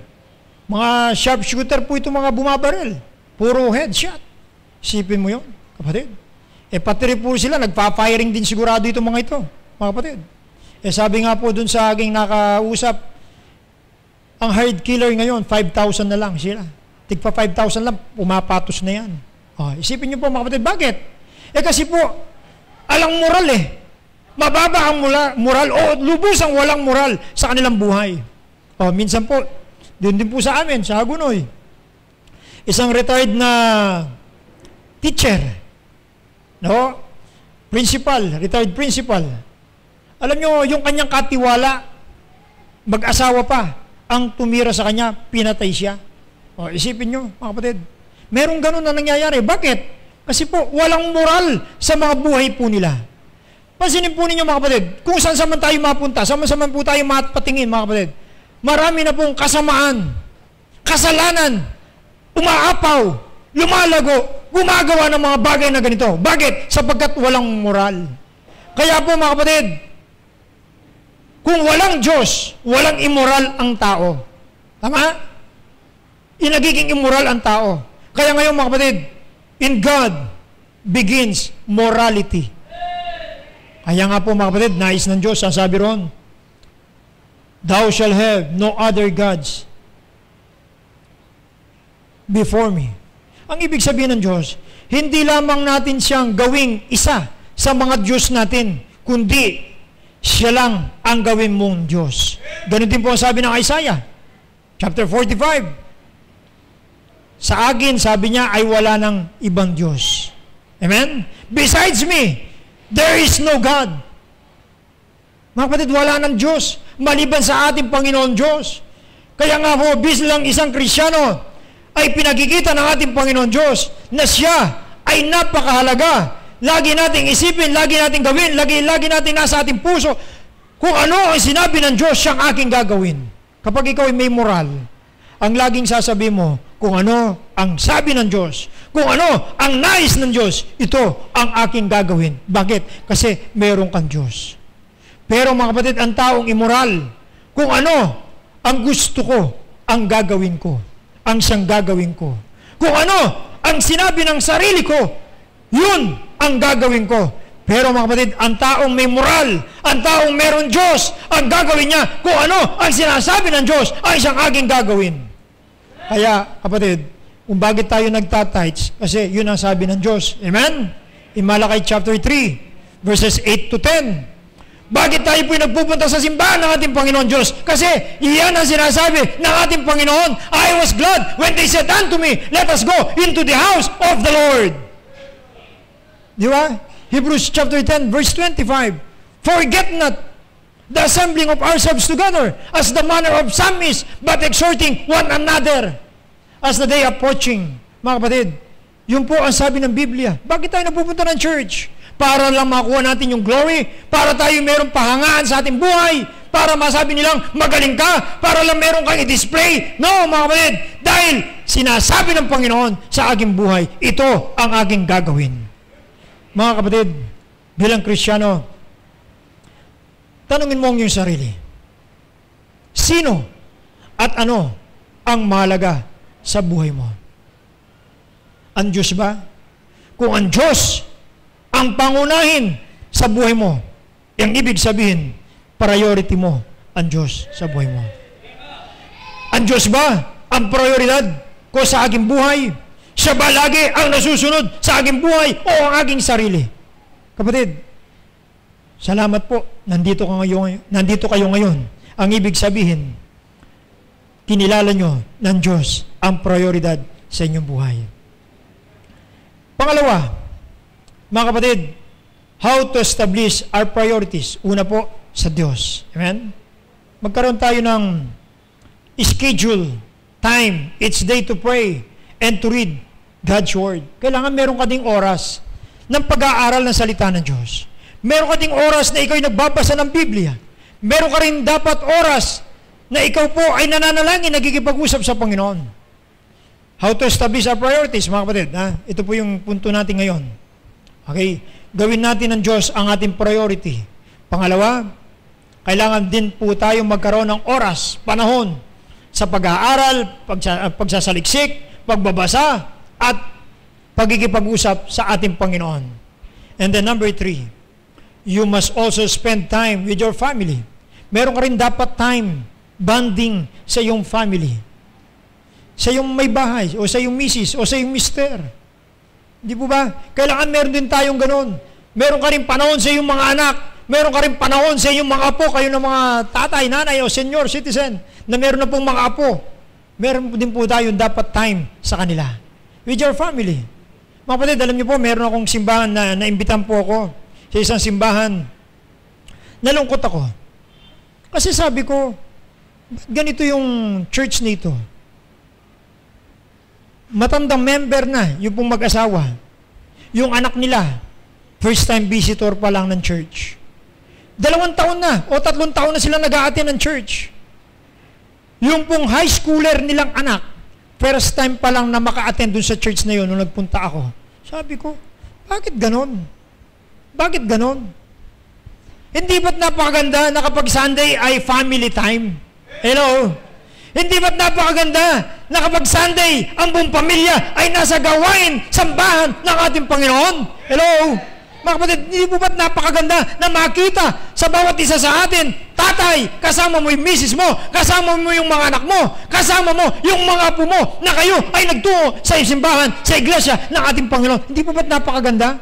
Mga sharpshooter po itong mga bumabaril. Puro headshot. Isipin mo yun, kapatid. Pati rin po sila, nagpa-firing din sigurado itong mga ito, mga kapatid. Sabi nga po dun sa aking nakausap, ang hard killer ngayon, 5,000 na lang sila. Tigpa 5,000 lang, pumapatos na yan. Isipin niyo po mga kapatid, bakit? Kasi po, alang moral Mababa ang moral o lubusang walang moral sa kanilang buhay. Minsan po, doon din po sa amin, sa Hagunoy, isang retired na teacher, retired principal. Alam nyo, yung kanyang katiwala, mag-asawa pa, ang tumira sa kanya, pinatay siya. Isipin nyo, mga kapatid, merong ganun na nangyayari. Bakit? Kasi po, walang moral sa mga buhay po nila. Pansinin po ninyo, mga kapatid, kung saan man tayo mapunta, saan man po tayo mapatingin, mga kapatid, marami na pong kasamaan, kasalanan, umaapaw, lumalago, gumagawa ng mga bagay na ganito. Bakit? Sapagkat walang moral. Kaya po, mga kapatid, kung walang Diyos, walang immoral ang tao. Tama? Inagiging immoral ang tao. Kaya ngayon, mga kapatid, in God begins morality. Kaya nga po, mga kapatid, nais ng Diyos, ang sabi ron, Thou shall have no other gods before me. Ang ibig sabihin ng Diyos, hindi lamang natin siyang gawing isa sa mga Diyos natin, kundi siya lang ang gawin mong Diyos. Ganun din po ang sabi ng Isaiah, chapter 45. Sa akin, sabi niya, ay wala ng ibang Diyos. Amen? Besides me, there is no God. Mga kapatid, wala ng Diyos, maliban sa ating Panginoon Diyos. Kaya nga po, bilang isang Kristiyano, ay pinagkikita ng ating Panginoon Diyos na siya ay napakahalaga. Lagi nating isipin, lagi nating gawin, lagi nating nasa ating puso. Kung ano ang sinabi ng Diyos, siyang aking gagawin. Kapag ikaw ay may moral, ang laging sasabi mo, kung ano ang sabi ng Diyos, kung ano ang nais ng Diyos, ito ang aking gagawin. Bakit? Kasi meron kang Diyos. Pero mga kapatid, ang taong immoral, kung ano ang gusto ko, ang gagawin ko. Ang siyang gagawin ko. Kung ano ang sinabi ng sarili ko, yun ang gagawin ko. Pero mga kapatid, ang taong may moral, ang taong meron Diyos, ang gagawin niya, kung ano ang sinasabi ng Diyos, ay siyang aking gagawin. Kaya, kapatid, kung bakit tayo nagtatights, kasi yun ang sabi ng Diyos. Amen? In Malakay chapter 3, verses 8 to 10. Bakit tayo po'y nagpupunta sa simbahan ng ating Panginoon Diyos? Kasi iyan ang sinasabi ng ating Panginoon. I was glad when they said unto me, let us go into the house of the Lord. Di ba? Hebrews chapter 10, verse 25. Forget not the assembling of ourselves together, as the manner of some is, but exhorting one another, as the day approaching. Mga kapatid, yun po ang sabi ng Biblia. Bakit tayo napupunta ng church? Para lang makuha natin yung glory, para tayo mayroong pahangaan sa ating buhay, para masabi nilang magaling ka, para lang meron kang i-display. No, mga kapatid, dahil sinasabi ng Panginoon sa aking buhay, ito ang aking gagawin. Mga kapatid, bilang Kristiyano, tanungin mo ang iyong sarili. Sino At ano ang mahalaga sa buhay mo? Ang Diyos ba? Kung ang Diyos ang pangunahin sa buhay mo, yung ibig sabihin, priority mo ang Diyos sa buhay mo. Ang Diyos ba ang prioridad ko sa aking buhay? Siya ba lagi ang nasusunod sa aking buhay o ang aking sarili? Kapatid, salamat po, nandito kayo ngayon. Ang ibig sabihin, kinilala nyo ng Diyos ang prioridad sa inyong buhay. Pangalawa, mga kapatid, how to establish our priorities. Una po, sa Diyos. Amen? Magkaroon tayo ng schedule, time, each day to pray and to read God's Word. Kailangan meron ka ding oras ng pag-aaral ng salita ng Diyos. Meron ka ding oras na ikaw ay nagbabasa ng Biblia. Meron ka rin dapat oras na ikaw po ay nananalangin, nagkikipag-usap sa Panginoon. How to establish our priorities, mga kapatid. Ito po yung punto natin ngayon. Okay? Gawin natin ng Diyos ang ating priority. Pangalawa, kailangan din po tayong magkaroon ng oras, panahon, sa pag-aaral, pagsasaliksik, pagbabasa, at pagkikipag-usap sa ating Panginoon. And then number 3, you must also spend time with your family. Meron ka rin dapat time, bonding sa iyong family. Sa iyong may bahay, o sa iyong misis, o sa iyong mister. Di po ba? Kailangan meron din tayong ganun. Meron ka rin panahon sa iyong mga anak. Meron ka rin panahon sa iyong mga apo, kayo ng mga tatay, nanay, o senior citizen, na meron na pong mga apo. Meron din po tayong dapat time sa kanila. With your family. Mga kapatid, alam niyo po, meron akong simbahan na naimbitan po ako sa isang simbahan. Nalungkot ako. Kasi sabi ko, ganito yung church nito. Matandang member na, yung pong mag-asawa. Yung anak nila, first time visitor pa lang ng church. 2 taon na o 3 taon na sila nag-a-attend ng church. Yung pong high schooler nilang anak, first time pa lang na maka-attend dun sa church na yun nung nagpunta ako. Sabi ko, bakit ganon? Bakit ganon? Hindi ba't napakaganda na kapag Sunday ay family time? Hello? Hindi ba't napakaganda na kapag Sunday, ang buong pamilya ay nasa gawain, sambahan ng ating Panginoon? Hello? Mga kapatid, hindi po ba't napakaganda na makita sa bawat isa sa atin, tatay, kasama mo yung misis mo, kasama mo yung mga anak mo, kasama mo yung mga apo mo, na kayo ay nagtungo sa simbahan, sa iglesia ng ating Panginoon. Hindi po ba't napakaganda?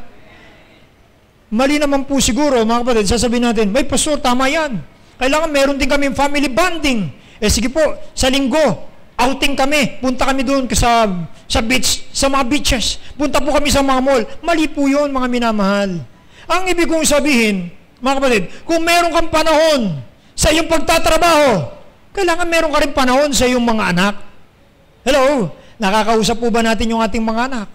Mali naman po siguro, mga kapatid, sasabihin natin, may pastor, tama yan. Kailangan meron din kami family bonding. Sige po, sa linggo, outing kami, punta kami doon sa beach, sa mga beaches, punta po kami sa mga mall. Mali po yun, mga minamahal. Ang ibig kong sabihin, mga kapatid, kung meron kang panahon sa iyong pagtatrabaho, kailangan meron ka rin panahon sa iyong mga anak. Hello? Nakakausap po ba natin yung ating mga anak?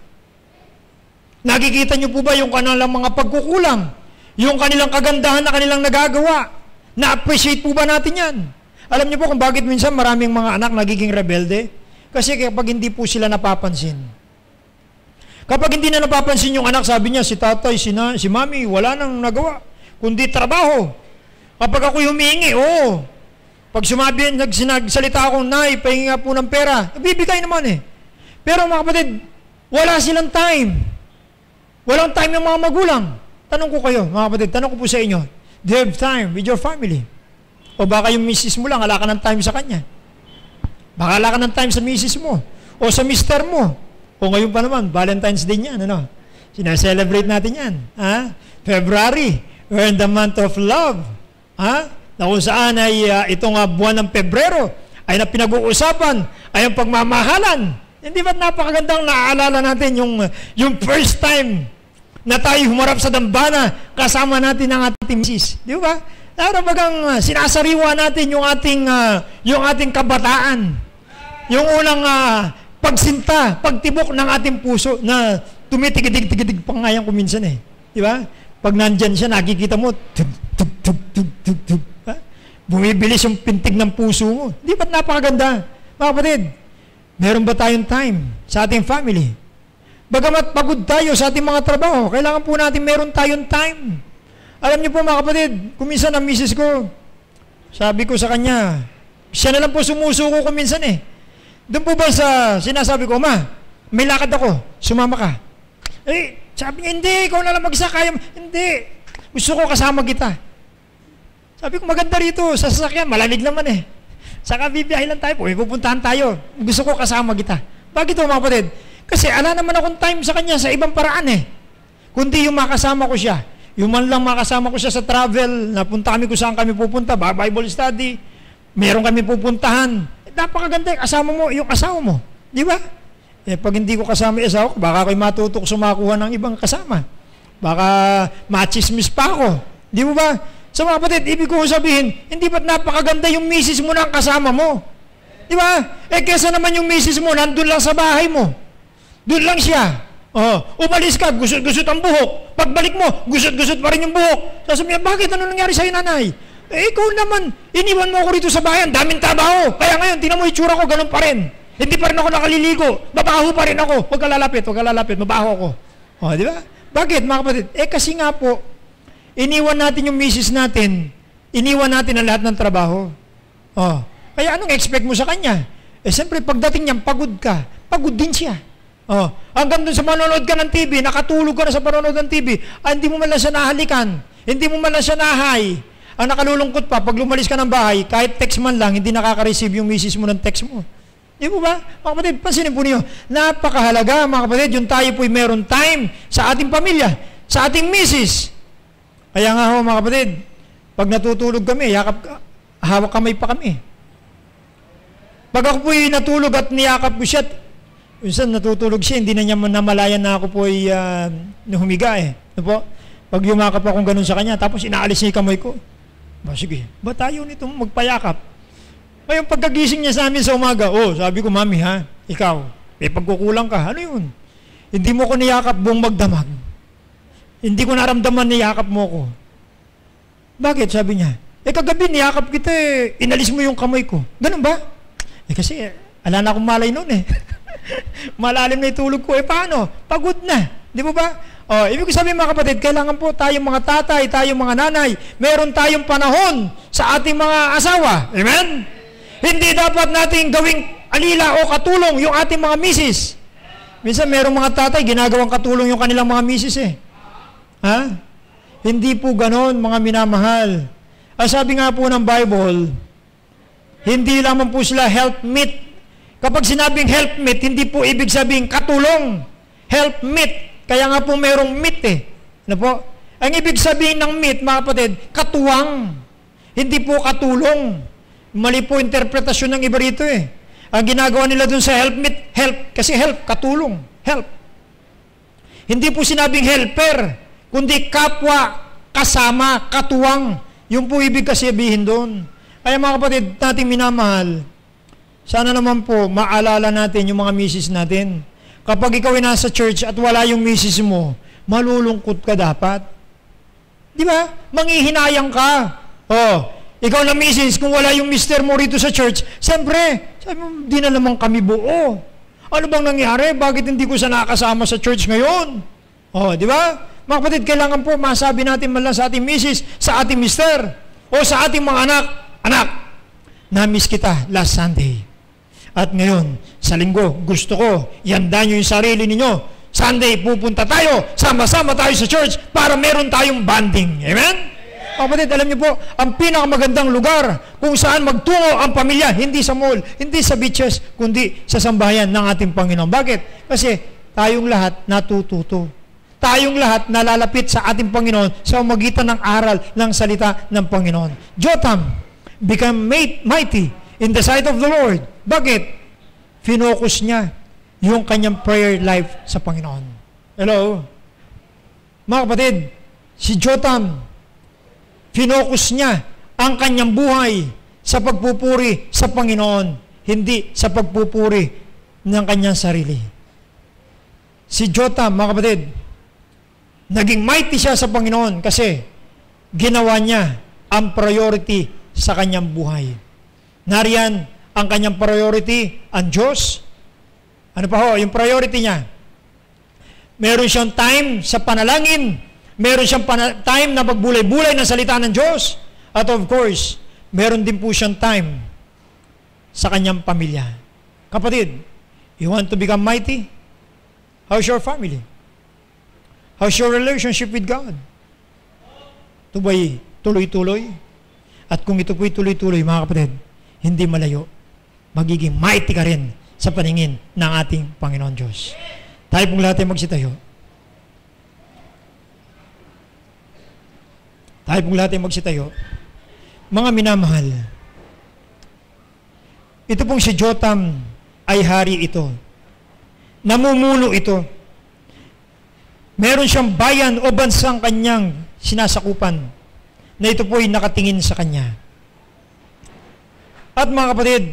Nakikita niyo po ba yung kanilang mga pagkukulang? Yung kanilang kagandahan na kanilang nagagawa? Na-appreciate po ba natin yan? Alam niyo po kung bakit minsan maraming mga anak nagiging rebelde? Kasi kapag hindi po sila napapansin. Kapag hindi na napapansin yung anak, sabi niya, si tatay, si mami, wala nang nagawa, kundi trabaho. Kapag ako'y humihingi, pag nagsalita akong, nay, pahingi nga po ng pera, bibigay naman eh. Pero mga kapatid, wala silang time. Walang time yung mga magulang. Tanong ko kayo, mga kapatid, tanong ko po sa inyo, do you have time with your family? O baka yung misis mo lang, wala ka ng time sa kanya. Baka wala ka ng time sa misis mo. O sa mister mo. O ngayon pa naman, Valentine's Day yan. Sinaselebrate natin yan. February, we're in the month of love. Na kung saan ay itong buwan ng Pebrero ay na pinag-uusapan ay ang pagmamahalan. Hindi ba't napakagandang naaalala natin yung first time na tayo humarap sa dambana kasama natin ang ating misis. Di ba? Lalo bagang sinasariwa natin yung ating kabataan. Yung unang pagsinta, pagtibok ng ating puso na tumitigidig-tigidig pa nga yan kuminsan eh. Di ba? Pag nandyan siya, nakikita mo, bumibilis yung pintig ng puso mo. Di ba't napakaganda? Mga kapatid, meron ba tayong time sa ating family? Bagamat pagod tayo sa ating mga trabaho, kailangan po natin meron tayong time. Alam niyo po mga kapatid, kuminsan ang misis ko, sabi ko sa kanya, Siya na lang po sumusuko ko minsan eh. Doon po ba sa sinasabi ko, Ma, may lakad ako, sumama ka. Eh, sabi niya, hindi, ikaw na lang mag-isa, kaya. Hindi, gusto ko kasama kita. Sabi ko, maganda rito, sa sasakyan, malamig naman eh. Saka bibiyahe lang tayo po, pupuntahan tayo. Gusto ko kasama kita. Bakit ito mga kapatid? Kasi ala naman akong time sa kanya sa ibang paraan eh. Kundi yung makasama ko siya. Yung man lang makasama ko siya sa travel, napunta kami kung saan kami pupunta, Bible study, meron kami pupuntahan. Napakaganda, kasama mo yung asawa mo. Di ba? Eh, pag hindi ko kasama yung asawa ko, baka ako'y matutok sumakuha ng ibang kasama. Baka machismis pa ako. Di mo ba? Sa mga kapatid, ibig ko sabihin, hindi ba't napakaganda yung misis mo na ang kasama mo? Di ba? Eh, kesa naman yung misis mo, nandun lang sa bahay mo. Doon lang siya. Oh, umalis ka, gusot-gusot ang buhok. Pagbalik mo, gusot-gusot pa rin yung buhok. Sasabihin, bakit? Ano nangyari sa'yo, nanay? Eh, ikaw naman, iniwan mo ako rito sa bayan, daming trabaho. Kaya ngayon, tingnan mo itsura ko, ganun pa rin. Hindi pa rin ako nakaliligo. Mabaho pa rin ako. Huwag ka lalapit, mabaho ako. Oh, di ba? Bakit, mga kapatid? Eh, kasi nga po, iniwan natin yung misis natin, iniwan natin ang lahat ng trabaho. Oh, kaya anong expect mo sa kanya? Eh, siyempre, pagdating niyan, pagod ka. Pagod din siya. Oh, hanggang doon sa manonood ka ng TV, nakatulog ka na sa panonood ng TV, hindi mo man lang siya nahalikan, hindi mo man lang siya nahay. Ang nakalulungkot pa, pag lumalis ka ng bahay, kahit text man lang, hindi nakaka-receive yung misis mo ng text mo. Di mo ba? Mga kapatid, pansinin po niyo, napakahalaga mga kapatid, yung tayo po'y meron time sa ating pamilya, sa ating misis. Kaya nga ho mga kapatid, pag natutulog kami, hawak kamay pa kami. Pag ako po'y natulog at niyakap ko siya, minsan natutulog siya, hindi na niya namalayan na ako po'y humiga eh. Ano po? Pag yumakap akong ganun sa kanya, tapos inaalis niya yung kamay ko. Ba, sige, ba tayo nito magpayakap? Ngayon pagkagising niya sa amin sa umaga, sabi ko, Mami ha, ikaw, may pagkukulang ka, ano yun? Hindi mo ko niyakap buong magdamag. Hindi ko naramdaman niyakap mo ko. Bakit? Sabi niya, kagabi niyakap kita inalis mo yung kamay ko. Ganun ba? Kasi, ala na akong malay noon eh. Malalim na itulog ko, paano? Pagod na. Di ba ba? Ibig sabihin mga kapatid, kailangan po tayong mga tatay, tayong mga nanay, meron tayong panahon sa ating mga asawa. Amen? Hindi dapat nating gawing alila o katulong yung ating mga misis. Minsan merong mga tatay, ginagawang katulong yung kanilang mga misis eh. Ha? Hindi po ganon, mga minamahal. Sabi nga po ng Bible, hindi lamang po sila helpmeet. Kapag sinabing helpmeet, hindi po ibig sabihin katulong. Helpmeet. Kaya nga po merong meet eh. Ano po? Ang ibig sabihin ng meet, mga kapatid, katuwang. Hindi po katulong. Mali po interpretasyon ng iba rito eh. Ang ginagawa nila dun sa helpmeet, help. Kasi help, katulong. Help. Hindi po sinabing helper, kundi kapwa, kasama, katuwang. Yung po ibig kasi sabihin doon. Kaya mga kapatid, nating minamahal, sana naman po maalala natin yung mga misis natin. Kapag ikaw ay nasa church at wala yung misis mo, malulungkot ka dapat. Di ba? Manghihinayang ka. Ikaw na misis, kung wala yung mister mo rito sa church, siyempre, sabi mo, di na naman kami buo. Ano bang nangyari? Bakit hindi ko siya nakasama sa church ngayon? Di ba? Mga kapatid, kailangan po masabi natin man lang sa ating misis, sa ating mister, o sa ating mga anak, na-miss kita last Sunday. At ngayon, sa linggo, gusto ko, ihanda nyo yung sarili ninyo. Sunday, pupunta tayo, sama-sama tayo sa church para meron tayong bonding. Amen? Kapatid, alam niyo po, ang pinakamagandang lugar kung saan magtungo ang pamilya, hindi sa mall, hindi sa beaches, kundi sa sambahayan ng ating Panginoon. Bakit? Kasi tayong lahat natututo. Tayong lahat nalalapit sa ating Panginoon sa magitan ng aral ng salita ng Panginoon. Jotham became mighty in the sight of the Lord. Bakit? Finokus niya yung kanyang prayer life sa Panginoon. Hello? Mga kapatid, si Jotham, finokus niya ang kanyang buhay sa pagpupuri sa Panginoon, hindi sa pagpupuri ng kanyang sarili. Si Jotham, mga kapatid, naging mighty siya sa Panginoon kasi ginawa niya ang priority sa kanyang buhay. Nariyan ang kanyang priority, ang Diyos. Ano pa ho, yung priority niya? Meron siyang time sa panalangin, meron siyang time na magbulay-bulay ng salita ng Diyos, at of course, meron din po siyang time sa kanyang pamilya. Kapatid, you want to become mighty? How's your family? How's your relationship with God? Ito ba'y tuloy-tuloy? At kung ito po'y tuloy-tuloy, mga kapatid, hindi malayo, magiging mighty ka rin sa paningin ng ating Panginoon Diyos. Tayo pong lahat ay magsitayo. Tayo pong lahat ay magsitayo. Mga minamahal, ito pong si Jotham ay hari ito. Namumuno ito. Meron siyang bayan o bansang kanyang sinasakupan na ito po ay nakatingin sa kanya. At mga kapatid,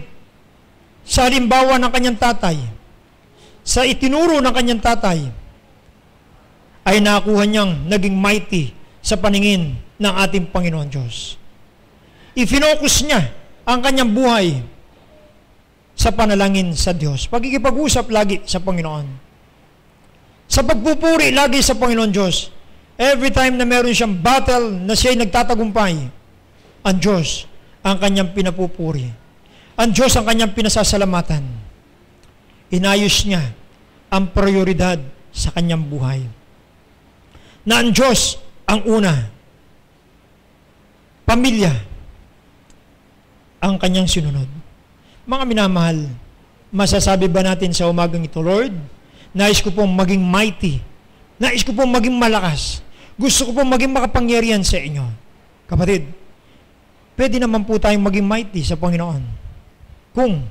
sa halimbawa ng kanyang tatay, sa itinuro ng kanyang tatay, ay nakuha niyang naging mighty sa paningin ng ating Panginoon Diyos. I-focus niya ang kanyang buhay sa panalangin sa Diyos. Pagkikipag-usap lagi sa Panginoon. Sa pagpupuri lagi sa Panginoon Diyos. Every time na meron siyang battle na siya'y nagtatagumpay, ang Diyos ang kanyang pinapupuri. Ang Diyos ang kanyang pinasasalamatan. Inayos niya ang prioridad sa kanyang buhay. Na ang Diyos ang una, pamilya ang kanyang sinunod. Mga minamahal, masasabi ba natin sa umagang ito, Lord, nais ko pong maging mighty, nais ko pong maging malakas, gusto ko pong maging makapangyarihan sa inyo. Kapatid, pwede naman po tayong maging mighty sa Panginoon kung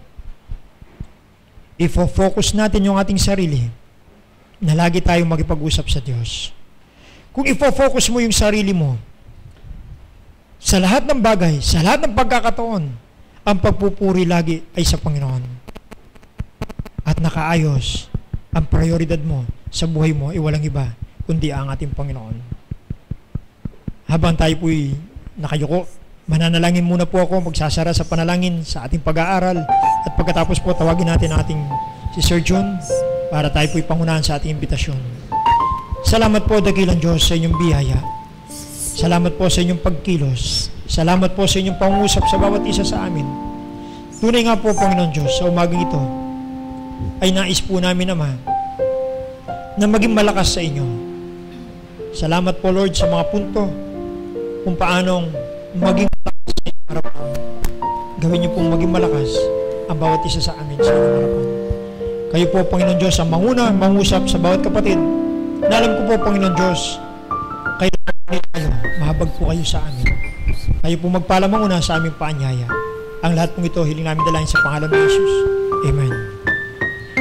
ifo-focus natin yung ating sarili na lagi tayong makipag-usap sa Diyos. Kung ifo-focus mo yung sarili mo sa lahat ng bagay, sa lahat ng pagkakataon, ang pagpupuri lagi ay sa Panginoon. At nakaayos ang prioridad mo sa buhay mo ay walang iba kundi ang ating Panginoon. Habang tayo po'y nakayuko, mananalangin muna po ako, magsasara sa panalangin sa ating pag-aaral at pagkatapos po tawagin natin ang ating si Sir June para tayo po'y pangunahan sa ating imbitasyon. Salamat po, dakilang Diyos, sa inyong biyaya. Salamat po sa inyong pagkilos. Salamat po sa inyong pangungusap sa bawat isa sa amin. Tunay nga po, Panginoon Diyos, sa umagang ito, ay nais po namin, Ama, na maging malakas sa inyo. Salamat po, Lord, sa mga punto kung paanong maging malakas sa inyong harapan. Gawin niyo pong maging malakas ang bawat isa sa amin sa inyong harapan. Kayo po, Panginoon Diyos, ang manguna, mangusap sa bawat kapatid. Na alam ko po, Panginoon Diyos, kayo, mahabag po kayo sa amin. Kayo po magpalamang una sa aming paanyaya. Ang lahat pong ito, hiling namin dalangin sa pangalan ng Jesus. Amen.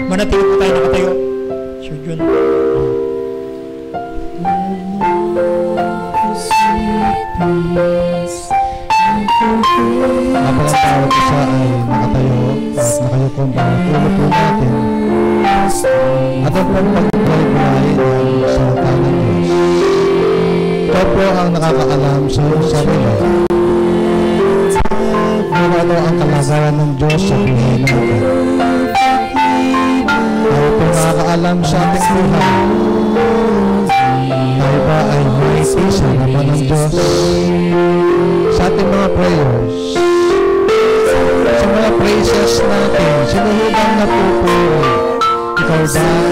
Manatili po tayo nakatayo. Sir John. Habang ang tawag isa ay nakatayo at nakayuko ang pangatulo po natin at ang pagpapalay ay sa tanang Diyos. Ikaw po ang nakakaalam sa iyong sarili kung ano ang kalagayan ng Diyos sa buhay natin. Tayo po nakakaalam sa ating buhay. Tayo ba ay may isa naman ng Diyos sa ating mga prayers, sa mga praises natin, sinuhubang napupuri. Ikaw ba ang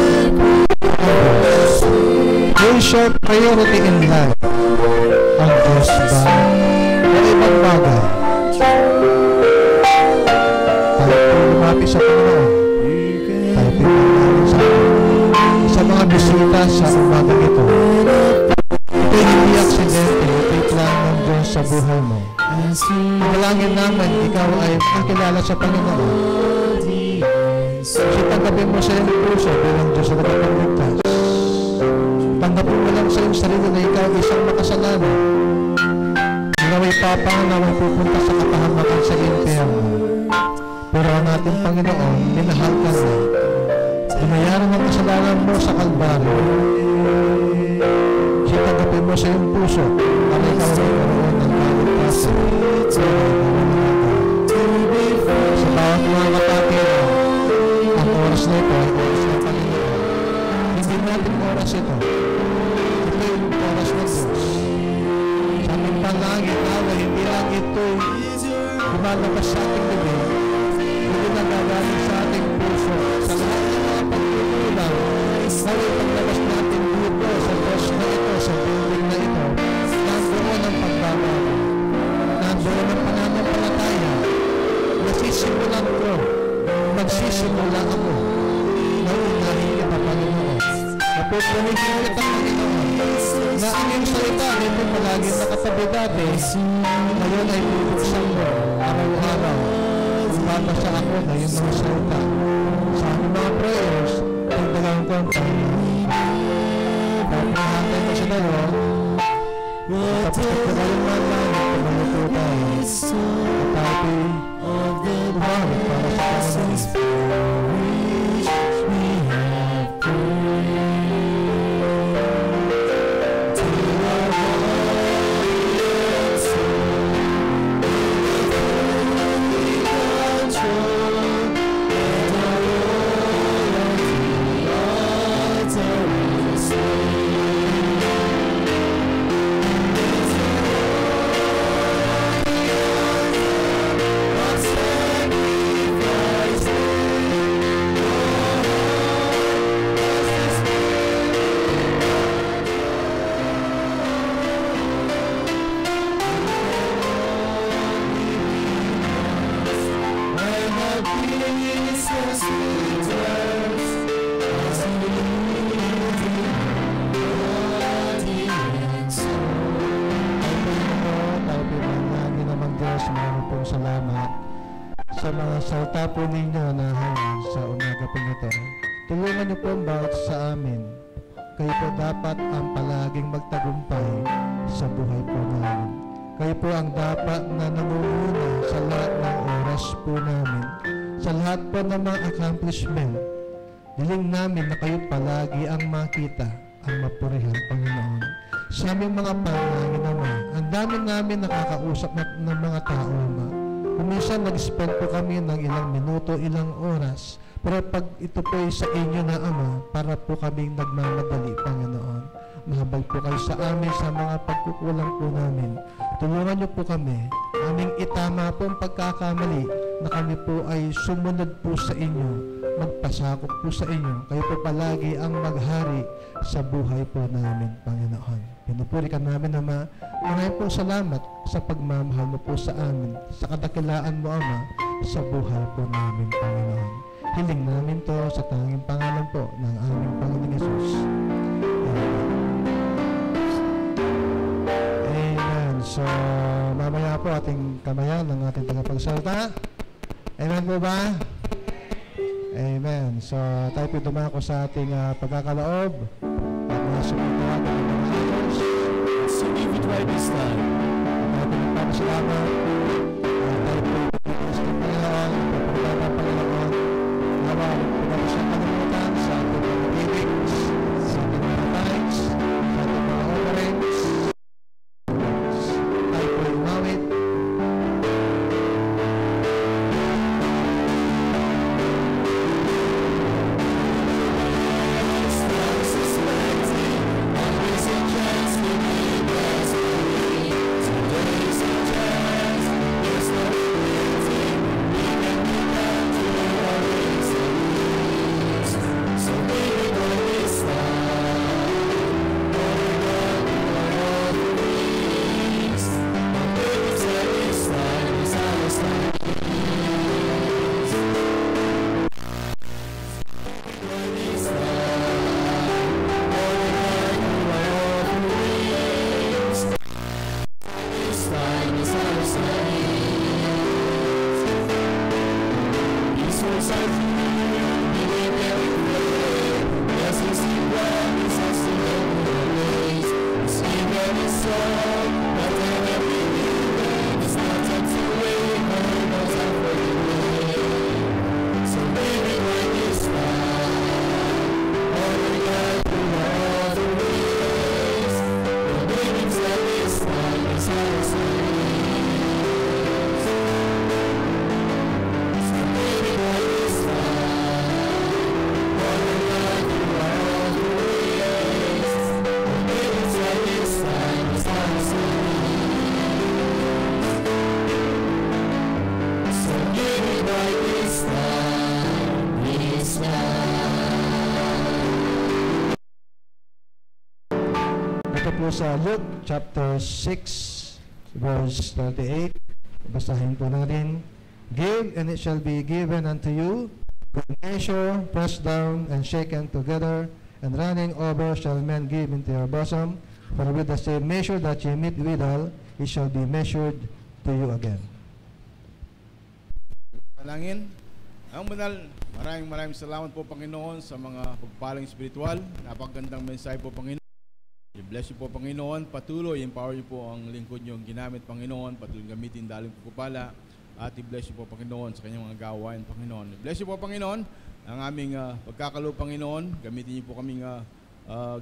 Diyos? Who is your priority in life? Ang Diyos ba o ibang bagay? Tayo po lumapit sa Panginoon. Tayo po lumapit sa mga bisita sa umagang ito. Ito'y hindi aksidente, ito'y plano ng Diyos sa buhay mo. Panalangin namin, ikaw ay makakilala sa Panginoon. Tanggapin mo sa iyong puso bilang Diyos na nagpapagligtas. Tanggapin mo lang sa iyong sarili na ikaw isang makasalanan. Ikaw ay papanganawang pupunta sa kapahamakan sa impyerno. Pero ang ating Panginoon, minahal ka na. Binayaran ang kasalanan mo sa Kalbaryo. Tanggapin mo sa iyong puso para ikaw ay karoon ng kaligtasan. Sa bawat mga kapatid, ang oras na ito ay oras ng Panginoon. Hindi natin oras ito. Ito yung oras ng Diyos. Sa aming panlangit, nawa, hindi lang ito'y lumalabas sa ating bibig. hindi na gagaling sa ating puso. Sa lahat ng mga pagkukulang, naway paglabas natin dito sa Diyos na ito, sa building na ito, nandoon ang pagbabago. Nandoon ang pananampalataya. Nasisimulan ko, magsisimula ako. Naunahin kita, Panginoon. Napupunihin kita, Panginoon, na ang iyong salita, hindi palagi nakatabi dati, ngayon ay bubuksan mo, araw-araw. Babasa ako na yung mga salita. Sa aking mga prayers, pagdagang ko ang Panginoon. Pagdagang mo siya na yun, tapos na kayong mga pumaluto tayo. At tayo umawit para sa Panginoon. Sa mga salita po ninyo na halang sa umaga po nito, tulungan niyo po ang bawat sa amin. Kayo po dapat ang palaging magtagumpay sa buhay po namin. Kayo po ang dapat na namumuna sa lahat ng oras po namin, sa lahat po ng mga accomplishment. Diling namin na kayo palagi ang makita, ang mapurihan, Panginoon. Sa aming mga panalangin naman, ang dami namin nakakausap ng mga tao, Ama. Kuminsan nag-spend po kami ng ilang minuto, ilang oras. Pero pag ito po ay sa inyo na, Ama, para po kaming nagmamadali, Panginoon. Mahabag po kayo sa amin sa mga pagkukulang po namin. Tulungan niyo po kami. Aming itama po ang pagkakamali na kami po ay sumunod po sa inyo. Magpasakop po sa inyo. Kayo po palagi ang maghari sa buhay po namin, Panginoon. Pinupuri ka namin, Ama. Maraming po salamat sa pagmamahal mo po sa amin, sa kadakilaan mo, Ama, sa buhay po namin, Panginoon. Hiling namin to sa tanging pangalan po ng aming Panginoon Yesus. Amen. So, mamaya po ating kamayan ng ating tagapagsalita. Amen po ba? Amen. So, tayo po dumako sa ating pagkakaloob at masok po natin ang mga idols. So give it right this time. Tayo po nagpapasalamat. Tayo po sa Panginoon, pagpapalala ng Panginoon. Nawa, pinapos siyang kalimutan sa ating mga givings, sa ating mga tithes, sa ating mga offerings. Tayo po umawit. This po sa Luke chapter 6 verse 38. Basahin po natin. Give and it shall be given unto you. Good measure, pressed down and shaken together, and running over shall men give into your bosom. For with the same measure that ye meet withal, it shall be measured to you again. Panalangin. Ang banal, maraming salamat po Panginoon sa mga pagpalang spiritual. Napakagandang mensahe po Panginoon. I-bless you po Panginoon. Patuloy, empower you po ang lingkod nyo ginamit Panginoon. Patuloy gamitin daling pagpapala. At i-bless you po Panginoon sa kanyang mga gawain Panginoon. I-bless you po Panginoon ang aming pagkakalo Panginoon. Gamitin niyo po kaming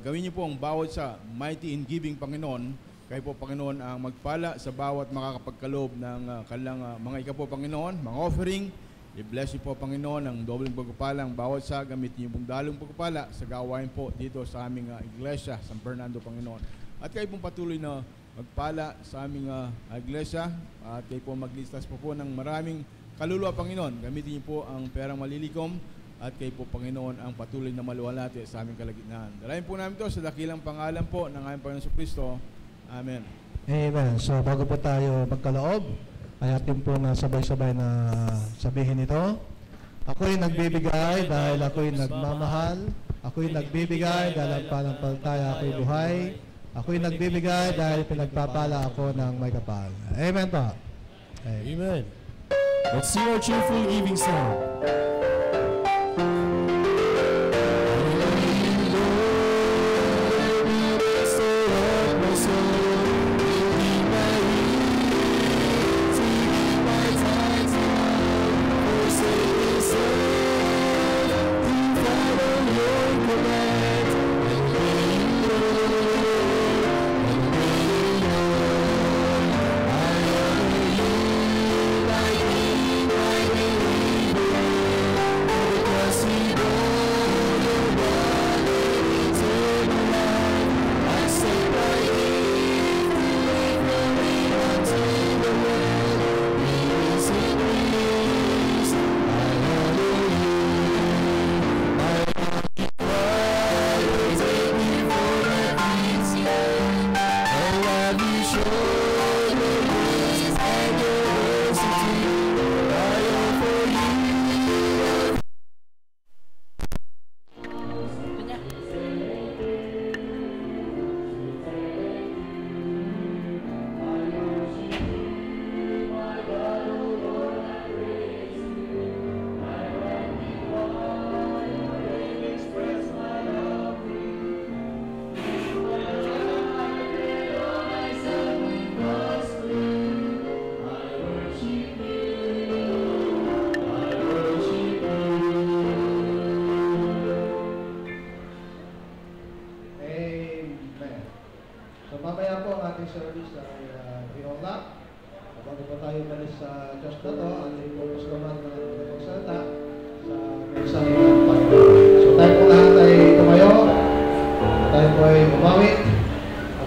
gawin niyo po ang bawat sa mighty in giving Panginoon. Kayo po Panginoon ang magpala sa bawat makakapagkaloob ng kanilang mga ikapo Panginoon, mga offering. I-bless you po Panginoon ang dobleng pagpapala ang bawat sa gamitin niyo pong dalong pagpapala sa gawain po dito sa aming iglesia, San Fernando Panginoon. At kayo pong patuloy na magpala sa aming iglesia at kayo po maglistas po ng maraming kaluluwa Panginoon. Gamitin niyo po ang perang malilikom at kayo po Panginoon ang patuloy na maluwalhati sa aming kalagitnaan. Dalayan po namin ito sa dakilang pangalan po ng aming Panginoon Jesucristo. Amen. Amen. So bago po tayo magkaloob, ay atin po na sabay-sabay na sabihin ito. Ako'y nagbibigay dahil ako'y nagmamahal. Ako'y nagbibigay dahil ang panampalataya ako'y buhay. Ako'y nagbibigay dahil pinagpapala ako ng may kapal. Amen po. Amen. Let's sing our cheerful giving song.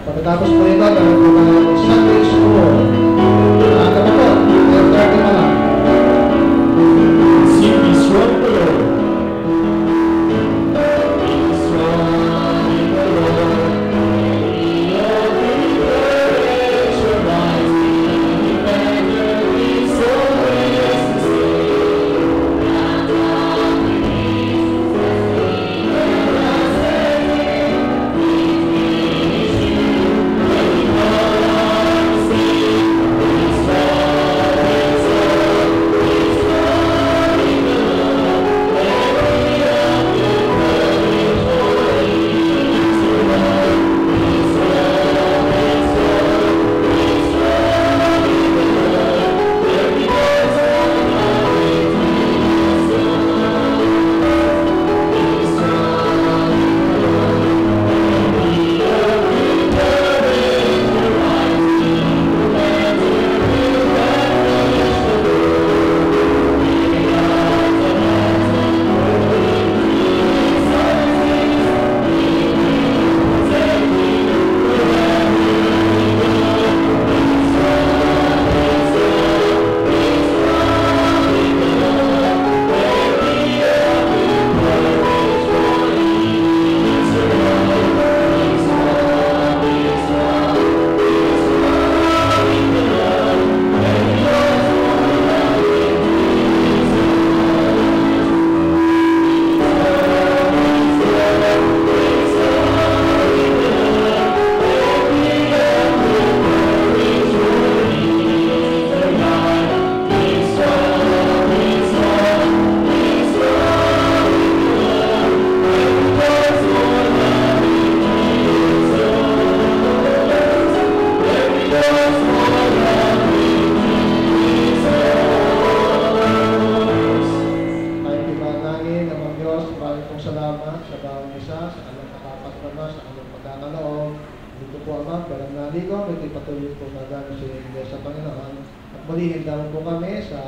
Pagkatapos po ito, dahil po na Sunday School. Kami po, 10:30 na lang. Sing be strong in the Lord. Be strong in the Lord. Your courage shall rise. Defender is always the same. And all we need is the ito'y patuloy po magano sa Iglesia sa Panginoon. At muli, hindahan po kami sa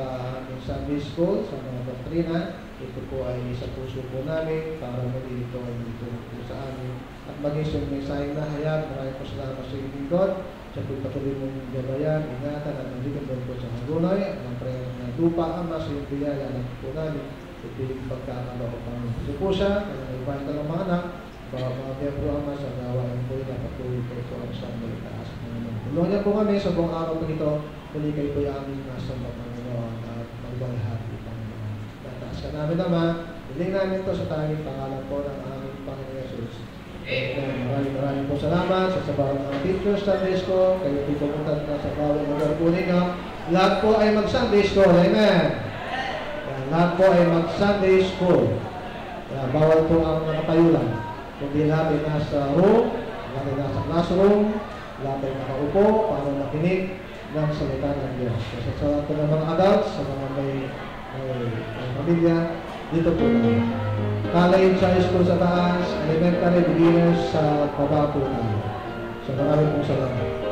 aming Sunday School, sa mga doktrina. Ito po ay sa puso po namin para muli ito ay dito po sa amin. At maging sa mensaheng nahayag, maraming po salamat sa inyong God. Siya po patuloy mong gabayan, ingatan at nandito doon po sa Hagunay. At ang prayer ng lupa, Ama, sa iyong biyaya na po namin. Ito yung pagkakaloob ang puso po siya. Kaya naibahin ka ng mga anak. Bawat mga miyembro, Ama, sa gawain po na patuloy po ito ang siyang may taas. Tulungan niya po kami sa buong araw po nito. Muli kayo po yung aming nasa Panginoon at magbalahati Panginoon. Tataas ka namin naman. Hiling namin ito sa tanging pangalan po ng aming Panginoon Jesus. Maraming po salamat sa bawat mga teachers Sunday School. Kayo po pumunta na sa bawat lugar po ninyo. Lahat po ay mag-Sunday School. Amen. Lahat po ay mag-Sunday School. Bawal po ang nakatayo lang. Kundi lahat ay nasa room, lahat ay nasa classroom, lahat ay nakaupo para makinig ng salita ng Diyos. Kasi sa lahat ng mga adults, sa mga may pamilya, dito po na. College, high school sa taas, elementary, beginners sa baba po na. So maraming pong salamat.